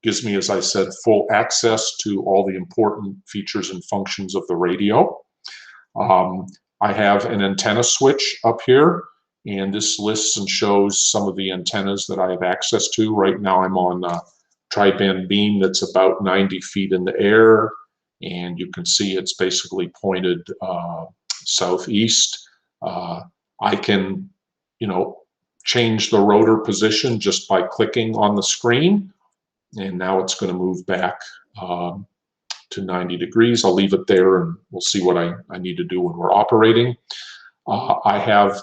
Gives me, as I said, full access to all the important features and functions of the radio. I have an antenna switch up here, and this lists and shows some of the antennas that I have access to. Right now I'm on a tri-band beam that's about 90 feet in the air, and you can see it's basically pointed southeast. I can, change the rotor position just by clicking on the screen. And now it's going to move back to 90 degrees. I'll leave it there and we'll see what I need to do when we're operating. I have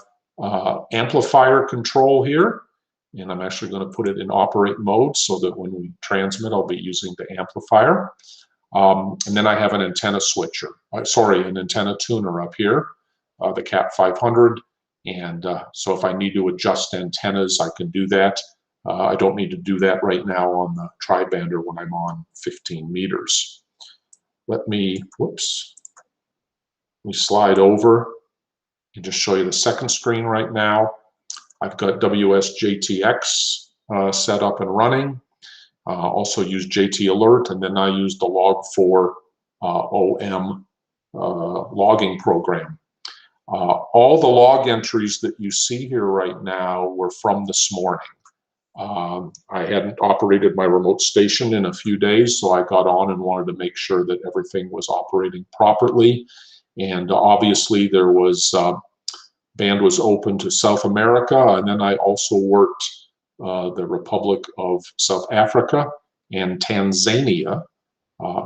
amplifier control here, and I'm actually going to put it in operate mode so that when we transmit, I'll be using the amplifier. And then I have an antenna switcher, an antenna tuner up here, the Cat 500. And so if I need to adjust antennas, I can do that. I don't need to do that right now on the tri-bander when I'm on 15 meters. Let me slide over and just show you the second screen right now. I've got WSJTX set up and running. Also use JT Alert, and then I use the Log4 OM logging program. All the log entries that you see here right now were from this morning. I hadn't operated my remote station in a few days, so I got on and wanted to make sure that everything was operating properly. And obviously there was, band was open to South America, and then I also worked the Republic of South Africa and Tanzania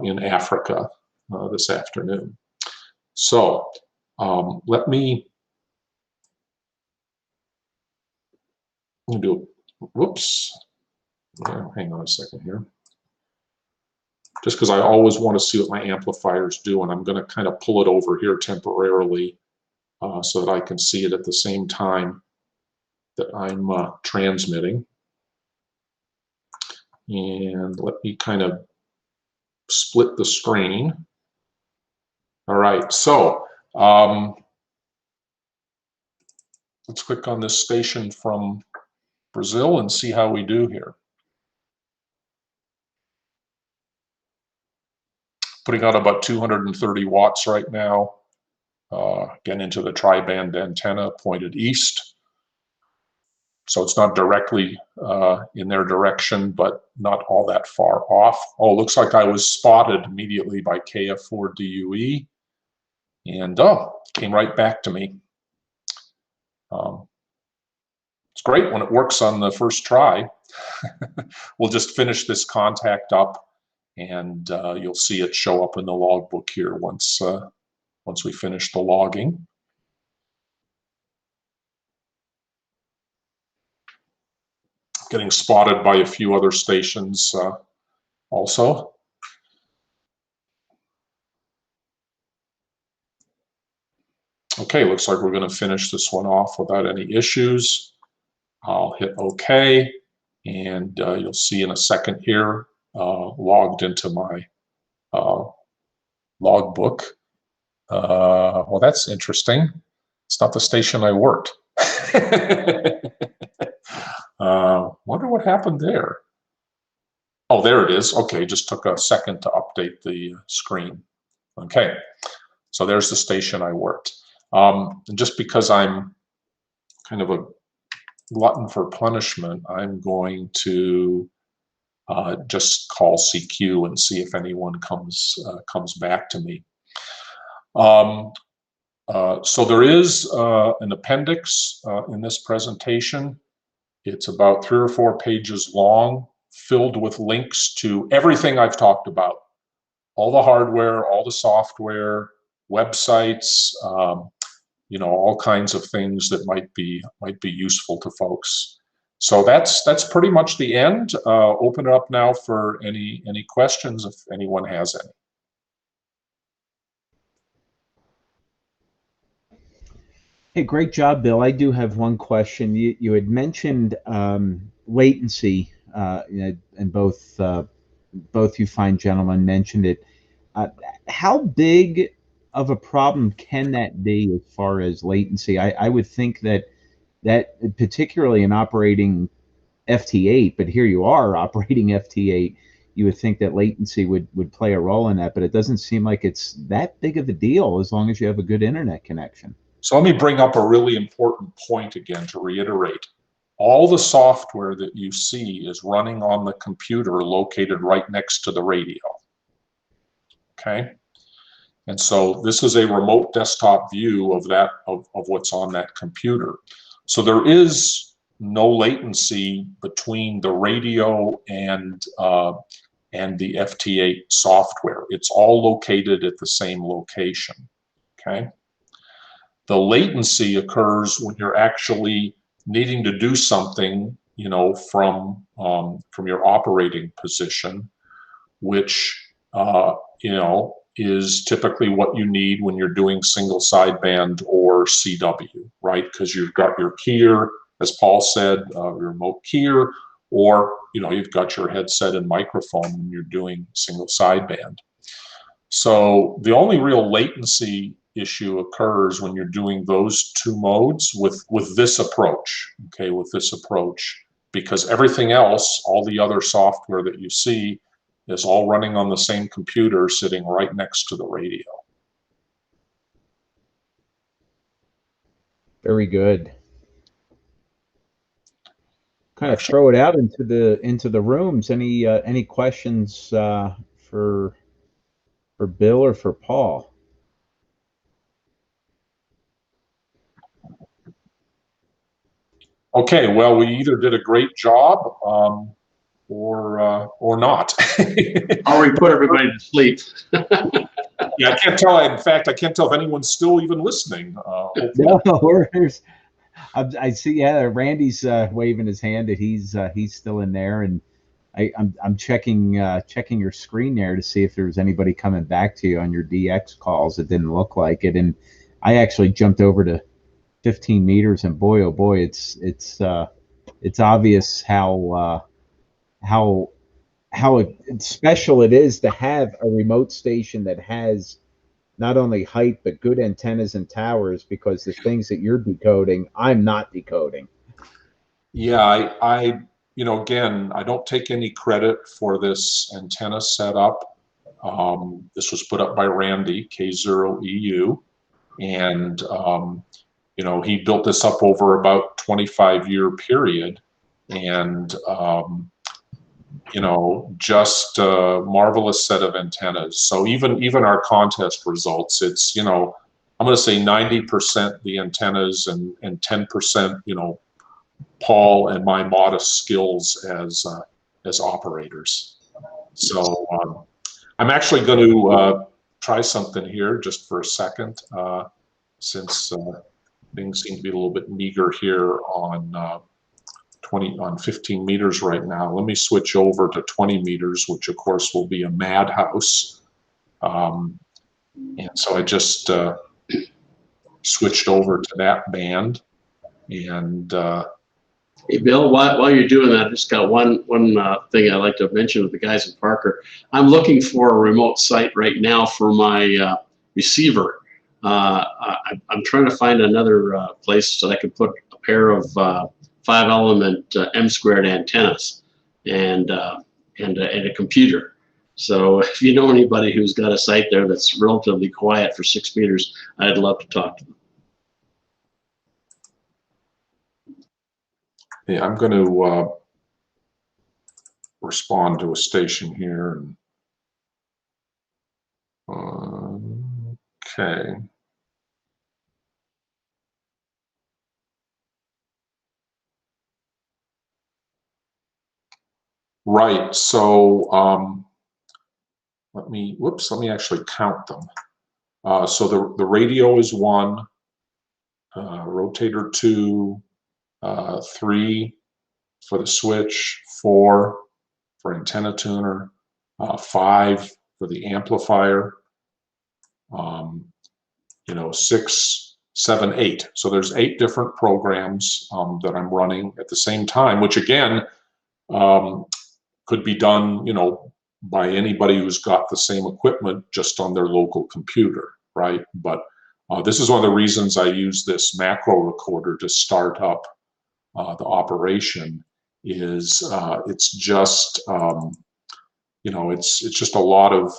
in Africa this afternoon. So let me do, hang on a second here. Just because I always want to see what my amplifier's doing, I'm going to kind of pull it over here temporarily so that I can see it at the same time that I'm transmitting. And let me kind of split the screen. All right, so let's click on this station from Brazil and see how we do here. Putting out about 230 watts right now. Again, into the tri-band antenna pointed east. So it's not directly in their direction, but not all that far off. Oh, looks like I was spotted immediately by KF4DUE. And came right back to me. It's great when it works on the first try. We'll just finish this contact up, and you'll see it show up in the logbook here once we finish the logging. Getting spotted by a few other stations also. Okay, looks like we're going to finish this one off without any issues. I'll hit OK, and you'll see in a second here logged into my logbook. Well, that's interesting. It's not the station I worked. Wonder what happened there. Oh, there it is. Okay, just took a second to update the screen. Okay, so there's the station I worked. And just because I'm kind of a glutton for punishment, I'm going to just call CQ and see if anyone comes back to me. So there is an appendix in this presentation. It's about 3 or 4 pages long, filled with links to everything I've talked about. All the hardware, all the software, websites, you know, all kinds of things that might be useful to folks. So that's pretty much the end. Open it up now for any questions if anyone has any. Hey, great job, Bill. I do have one question. You had mentioned latency, and both you fine gentlemen mentioned it. How big of a problem can that be as far as latency? I would think that particularly in operating FT8, but here you are operating FT8, you would think that latency would play a role in that, but it doesn't seem like it's that big of a deal as long as you have a good internet connection. So let me bring up a really important point again to reiterate. All the software that you see is running on the computer located right next to the radio. Okay? And so this is a remote desktop view of what's on that computer. So there is no latency between the radio and the FT8 software. It's all located at the same location. Okay. The latency occurs when you're actually needing to do something, you know, from your operating position, which you know, is typically what you need when you're doing single sideband or CW, right? Because you've got your keyer, as Paul said, your remote keyer, or you know, you've got your headset and microphone when you're doing single sideband. So the only real latency issue occurs when you're doing those two modes with this approach, okay, with this approach, because everything else, all the other software that you see, is all running on the same computer sitting right next to the radio. Very good. Kind of throw it out into the rooms. Any questions for Bill or for Paul? Okay, well, we either did a great job or not. I'll report everybody to sleep. Yeah, I can't tell. In fact, I can't tell if anyone's still even listening. No, I see. Yeah, Randy's waving his hand that he's still in there, and I'm checking your screen there to see if there was anybody coming back to you on your DX calls. It didn't look like it, and I actually jumped over to 15 meters, and boy, oh boy, it's obvious how special it is to have a remote station that has not only height but good antennas and towers, because the things that you're decoding, I'm not decoding. Yeah, I you know, again, I don't take any credit for this antenna setup. This was put up by Randy, K0EU, and you know, he built this up over about 25-year period, and you know, just a marvelous set of antennas. So even our contest results, it's, you know, I'm going to say 90% the antennas and 10%, you know, Paul and my modest skills as operators. So I'm actually going to try something here just for a second, since things seem to be a little bit meager here on 15 meters right now. Let me switch over to 20 meters, which of course will be a madhouse. And so I just switched over to that band. And hey, Bill, while you're doing that, I just got one thing I'd like to mention with the guys in Parker. I'm looking for a remote site right now for my receiver. I'm trying to find another place so that I can put a pair of 5-element M² antennas and a computer. So if you know anybody who's got a site there that's relatively quiet for 6 meters, I'd love to talk to them. yeah, I'm going to respond to a station here. Okay. Right. So let me actually count them. So the radio is 1, rotator 2, 3 for the switch, 4 for antenna tuner, 5 for the amplifier, you know, 6, 7, 8. So there's 8 different programs that I'm running at the same time, which again could be done, you know, by anybody who's got the same equipment just on their local computer, right? But this is one of the reasons I use this macro recorder to start up the operation. Is it's just you know, it's just a lot of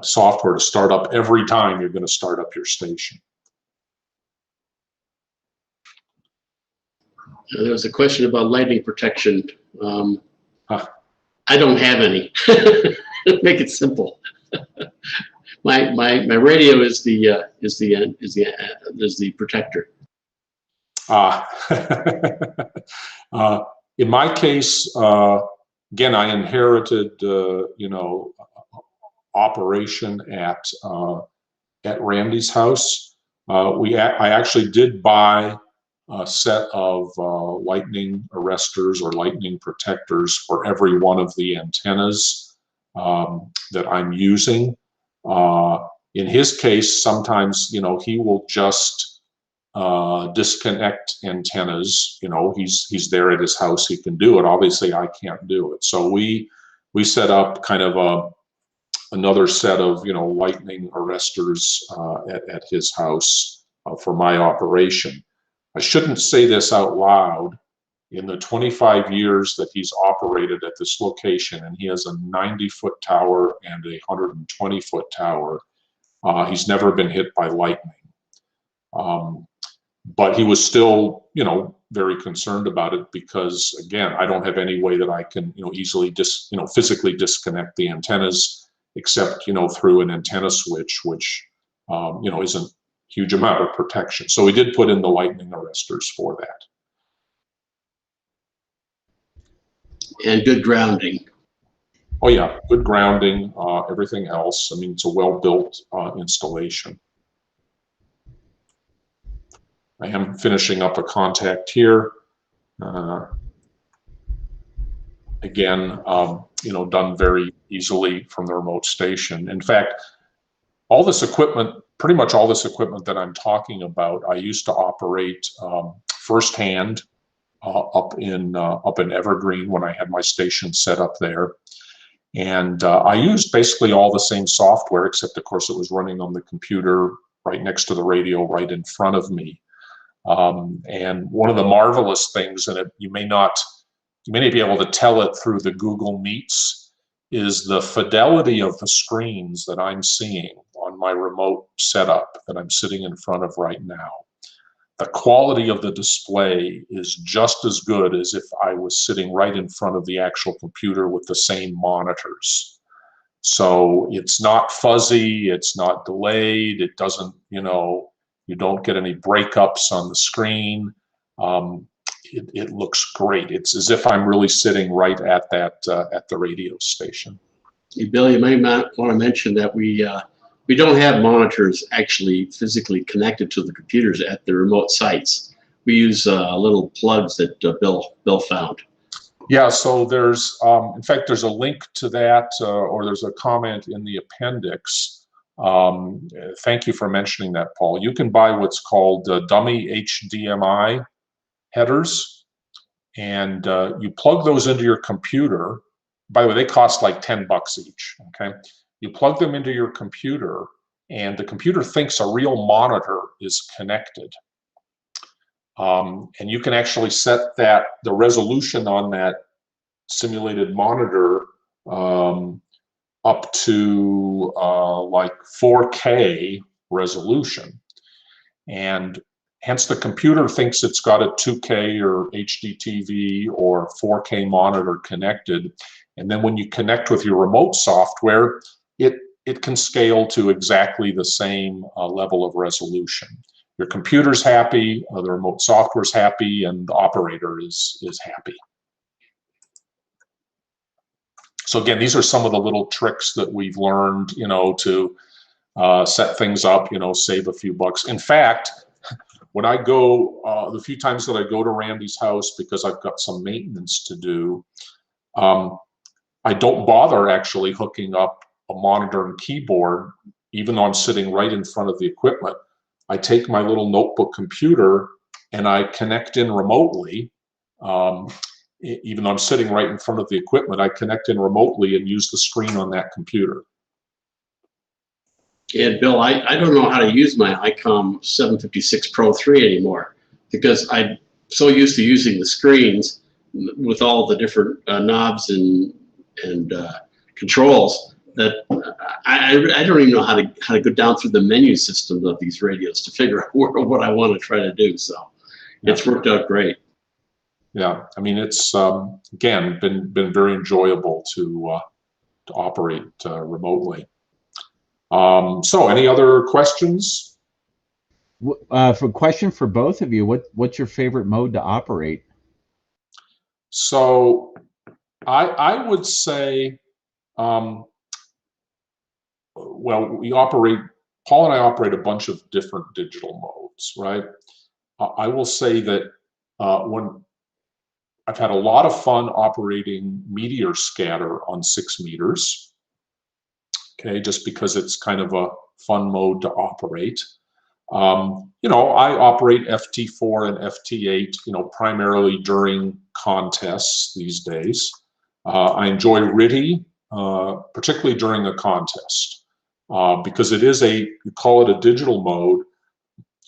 software to start up every time you're going to start up your station. There was a question about lightning protection. I don't have any. Make it simple. my radio is the protector. In my case, again, I inherited, operation at Randy's house. I actually did buy a set of lightning arresters or lightning protectors for every one of the antennas that I'm using. In his case, sometimes, he will just disconnect antennas. He's there at his house, he can do it. Obviously, I can't do it. So we set up kind of another set of lightning arresters at his house for my operation. I shouldn't say this out loud. In the 25 years that he's operated at this location, and he has a 90-foot tower and a 120-foot tower, he's never been hit by lightning. But he was still, very concerned about it because, again, I don't have any way that I can, easily physically disconnect the antennas, except, through an antenna switch, which, isn't a huge amount of protection. So we did put in the lightning arresters for that. And good grounding. Oh yeah, good grounding, everything else. I mean, it's a well-built installation. I am finishing up a contact here. Again, done very easily from the remote station. In fact, all this equipment, pretty much all this equipment that I'm talking about, I used to operate firsthand up in Evergreen when I had my station set up there. And I used basically all the same software, except of course it was running on the computer right next to the radio right in front of me. And one of the marvelous things, and you may not be able to tell it through the Google Meets, is the fidelity of the screens that I'm seeing on my remote setup that I'm sitting in front of right now. The quality of the display is just as good as if I was sitting right in front of the actual computer with the same monitors. So it's not fuzzy, it's not delayed, it doesn't, you don't get any breakups on the screen. It looks great. It's as if I'm really sitting right at the radio station. Hey, Bill, you may want to mention that we don't have monitors actually physically connected to the computers at the remote sites. We use little plugs that Bill found. Yeah, so there's, in fact, there's a link to that, or there's a comment in the appendix. Thank you for mentioning that, Paul. You can buy what's called dummy HDMI headers, and you plug those into your computer. By the way, they cost like $10 each, okay? You plug them into your computer, and the computer thinks a real monitor is connected. And you can actually set the resolution on that simulated monitor up to like 4K resolution. And hence the computer thinks it's got a 2K or HDTV or 4K monitor connected. And then when you connect with your remote software, it can scale to exactly the same level of resolution. Your computer's happy, the remote software's happy, and the operator is happy. So again, these are some of the little tricks that we've learned, to set things up, save a few bucks. In fact, when I go, the few times that I go to Randy's house because I've got some maintenance to do, I don't bother actually hooking up a monitor and keyboard, even though I'm sitting right in front of the equipment. I take my little notebook computer and I connect in remotely. Even though I'm sitting right in front of the equipment, I connect in remotely and use the screen on that computer. And Bill, I don't know how to use my ICOM 756 Pro 3 anymore because I'm so used to using the screens with all the different knobs and controls that I don't even know how to go down through the menu system of these radios to figure out what I want to try to do. So it's worked out great. Yeah, I mean, it's again been very enjoyable to operate remotely. So any other questions? For a question for both of you, what's your favorite mode to operate? So I would say, well, Paul and I operate a bunch of different digital modes, right? I will say that when I've had a lot of fun operating meteor scatter on 6 meters, okay, just because it's kind of a fun mode to operate. You know, I operate FT4 and FT8, you know, primarily during contests these days. I enjoy RTTY, particularly during a contest, because it is you call it a digital mode,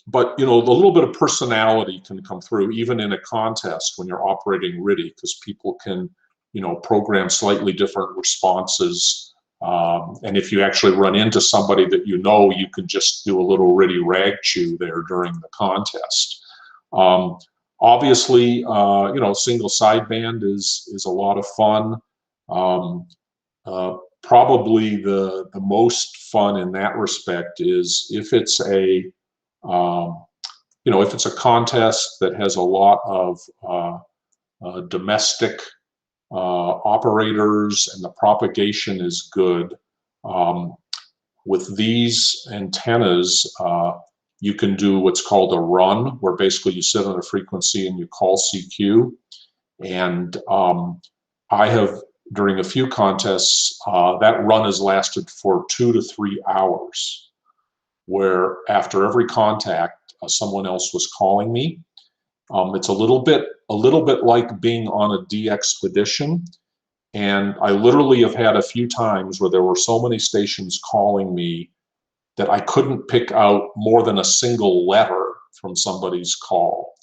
but, you know, the little bit of personality can come through even in a contest when you're operating RTTY, because people can, you know, program slightly different responses. And if you actually run into somebody that you know, you can just do a little RTTY rag chew there during the contest. Obviously, you know, single sideband is a lot of fun. Probably the most fun in that respect is if it's a you know, if it's a contest that has a lot of domestic operators and the propagation is good. With these antennas, you can do what's called a run, where basically you sit on a frequency and you call CQ. And I have, during a few contests, that run has lasted for 2 to 3 hours, where after every contact, someone else was calling me. It's a little bit like being on a DXpedition. And I literally have had a few times where there were so many stations calling me that I couldn't pick out more than a single letter from somebody's call.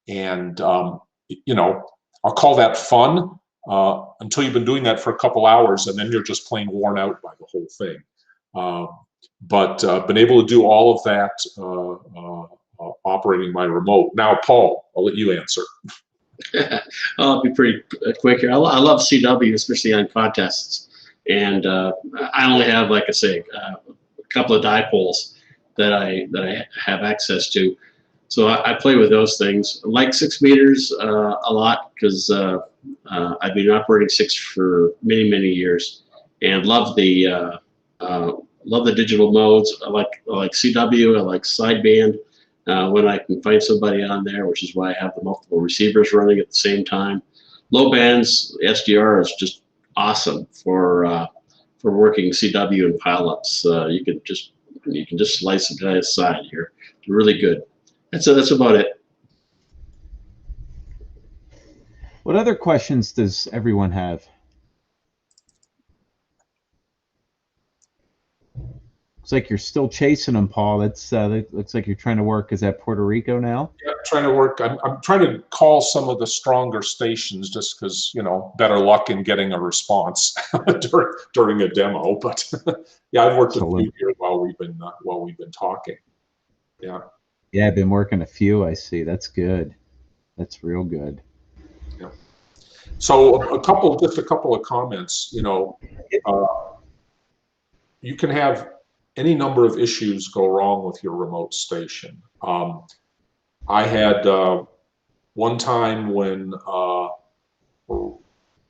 And, you know, I'll call that fun until you've been doing that for a couple hours, and then you're just plain worn out by the whole thing. But been able to do all of that operating my remote. Now, Paul, I'll let you answer. I'll be pretty quick here. I love CW, especially on contests. And I only have, like I say, a couple of dipoles that I have access to. So I play with those things. I like 6 meters a lot because I've been operating 6 for many, many years, and love the digital modes. I like CW. I like sideband. When I can find somebody on there, which is why I have the multiple receivers running at the same time. Low bands, SDR is just awesome for working CW and pileups. You can just slice the guy aside here. Really good. That's about it. What other questions does everyone have? Looks like you're still chasing them, Paul. That looks like you're trying to work. Is that Puerto Rico now? Yeah, trying to work. I'm trying to call some of the stronger stations just because, you know, better luck in getting a response during a demo. But yeah, I've worked a few here while we've been talking. Yeah. Yeah, I've been working a few. I see. That's good. That's real good. Yeah. So just a couple of comments. You know, you can have any number of issues go wrong with your remote station. I had one time when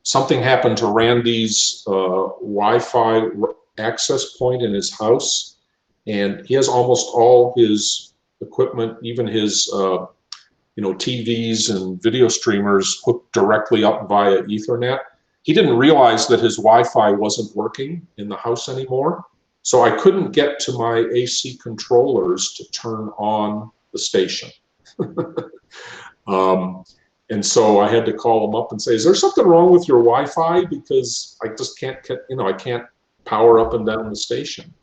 something happened to Randy's Wi-Fi access point in his house, and he has almost all his equipment, even his you know, TVs and video streamers, hooked directly up via Ethernet. He didn't realize that his Wi-Fi wasn't working in the house anymore. So I couldn't get to my AC controllers to turn on the station. And so I had to call them up and say, is there something wrong with your Wi-Fi? Because I just can't get, you know, I can't power up and down the station.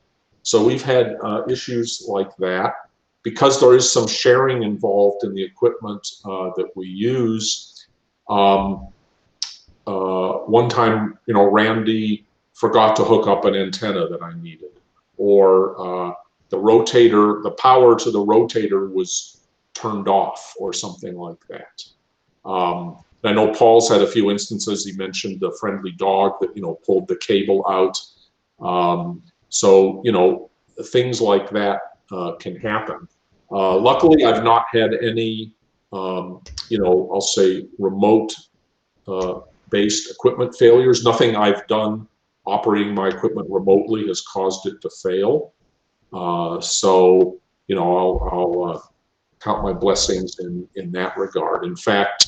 So we've had issues like that. Because there is some sharing involved in the equipment that we use. One time, you know, Randy forgot to hook up an antenna that I needed, or the rotator, the power to the rotator was turned off, or something like that. I know Paul's had a few instances. He mentioned the friendly dog that, you know, pulled the cable out. So, you know, things like that can happen. Luckily, I've not had any, I'll say remote based equipment failures. Nothing I've done operating my equipment remotely has caused it to fail. So, I'll count my blessings in that regard. In fact,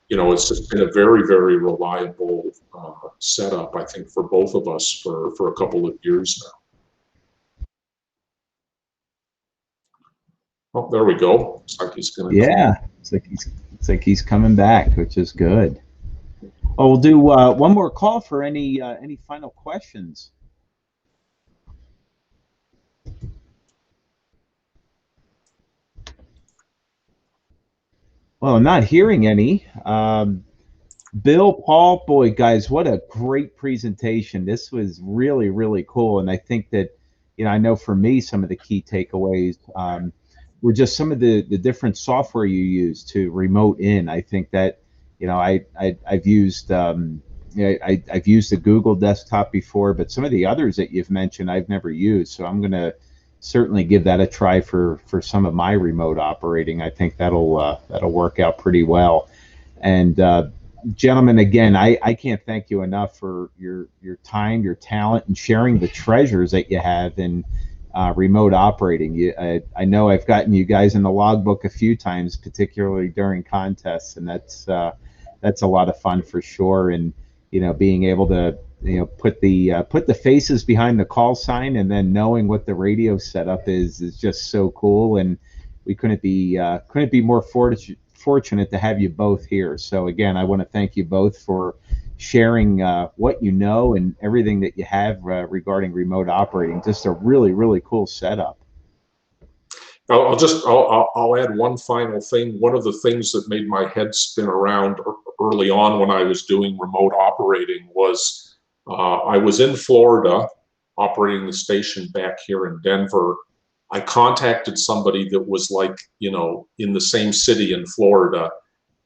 it's just been a very, very reliable setup, I think, for both of us for a couple of years now. Oh, there we go. Looks like he's going to. Yeah, it's like he's coming back, which is good. Oh, we'll do one more call for any final questions. Well, I'm not hearing any. Bill, Paul, boy, guys, what a great presentation. This was really, really cool. And I think that, I know for me, some of the key takeaways were just some of the different software you use to remote in. I think that, I've used I've used the Google desktop before, but some of the others that you've mentioned I've never used. So I'm going to certainly give that a try for some of my remote operating. I think that'll work out pretty well. And gentlemen, again, I can't thank you enough for your time, your talent, and sharing the treasures that you have in remote operating. I know I've gotten you guys in the logbook a few times, particularly during contests, and that's a lot of fun for sure. And being able to put the faces behind the call sign, and then knowing what the radio setup is just so cool. And we couldn't be more fortunate to have you both here. So again, I want to thank you both for sharing what you know and everything that you have regarding remote operating. Just a really, really cool setup. I'll add one final thing. One of the things that made my head spin around early on when I was doing remote operating was I was in Florida operating the station back here in Denver. I contacted somebody that was like, in the same city in Florida,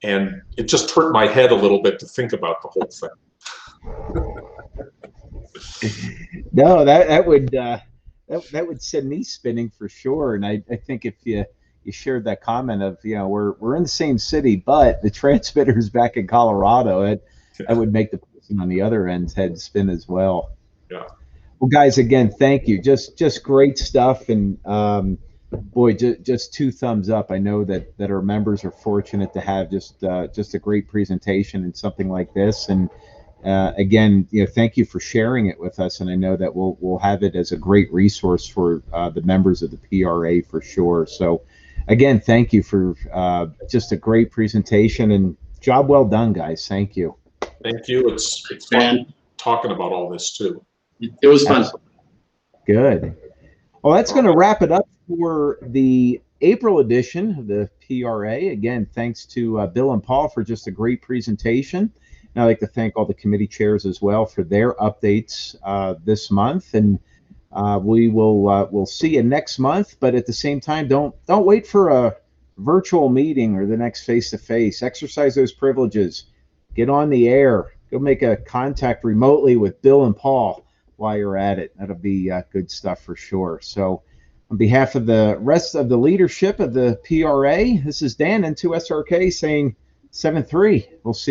and it just hurt my head a little bit to think about the whole thing. No, that would send me spinning for sure. And I think if you shared that comment of, we're in the same city, but the transmitter's back in Colorado, that would make the person on the other end's head spin as well. Yeah. Well, guys, again, thank you. Just great stuff. And boy, just two thumbs up. I know that our members are fortunate to have just a great presentation and something like this. And again, thank you for sharing it with us. And I know that we'll have it as a great resource for the members of the PRA for sure. So again, thank you for just a great presentation, and job well done, guys. Thank you. Thank you. It's fun talking about all this too. It was fun. Good. Well, that's going to wrap it up for the April edition of the PRA. Again, thanks to Bill and Paul for just a great presentation. And I'd like to thank all the committee chairs as well for their updates this month. And we'll see you next month. But at the same time, don't wait for a virtual meeting or the next face-to-face. Exercise those privileges. Get on the air. Go make a contact remotely with Bill and Paul while you're at it. That'll be good stuff for sure. So on behalf of the rest of the leadership of the PRA, this is Dan, N2SRK, saying 7-3. We'll see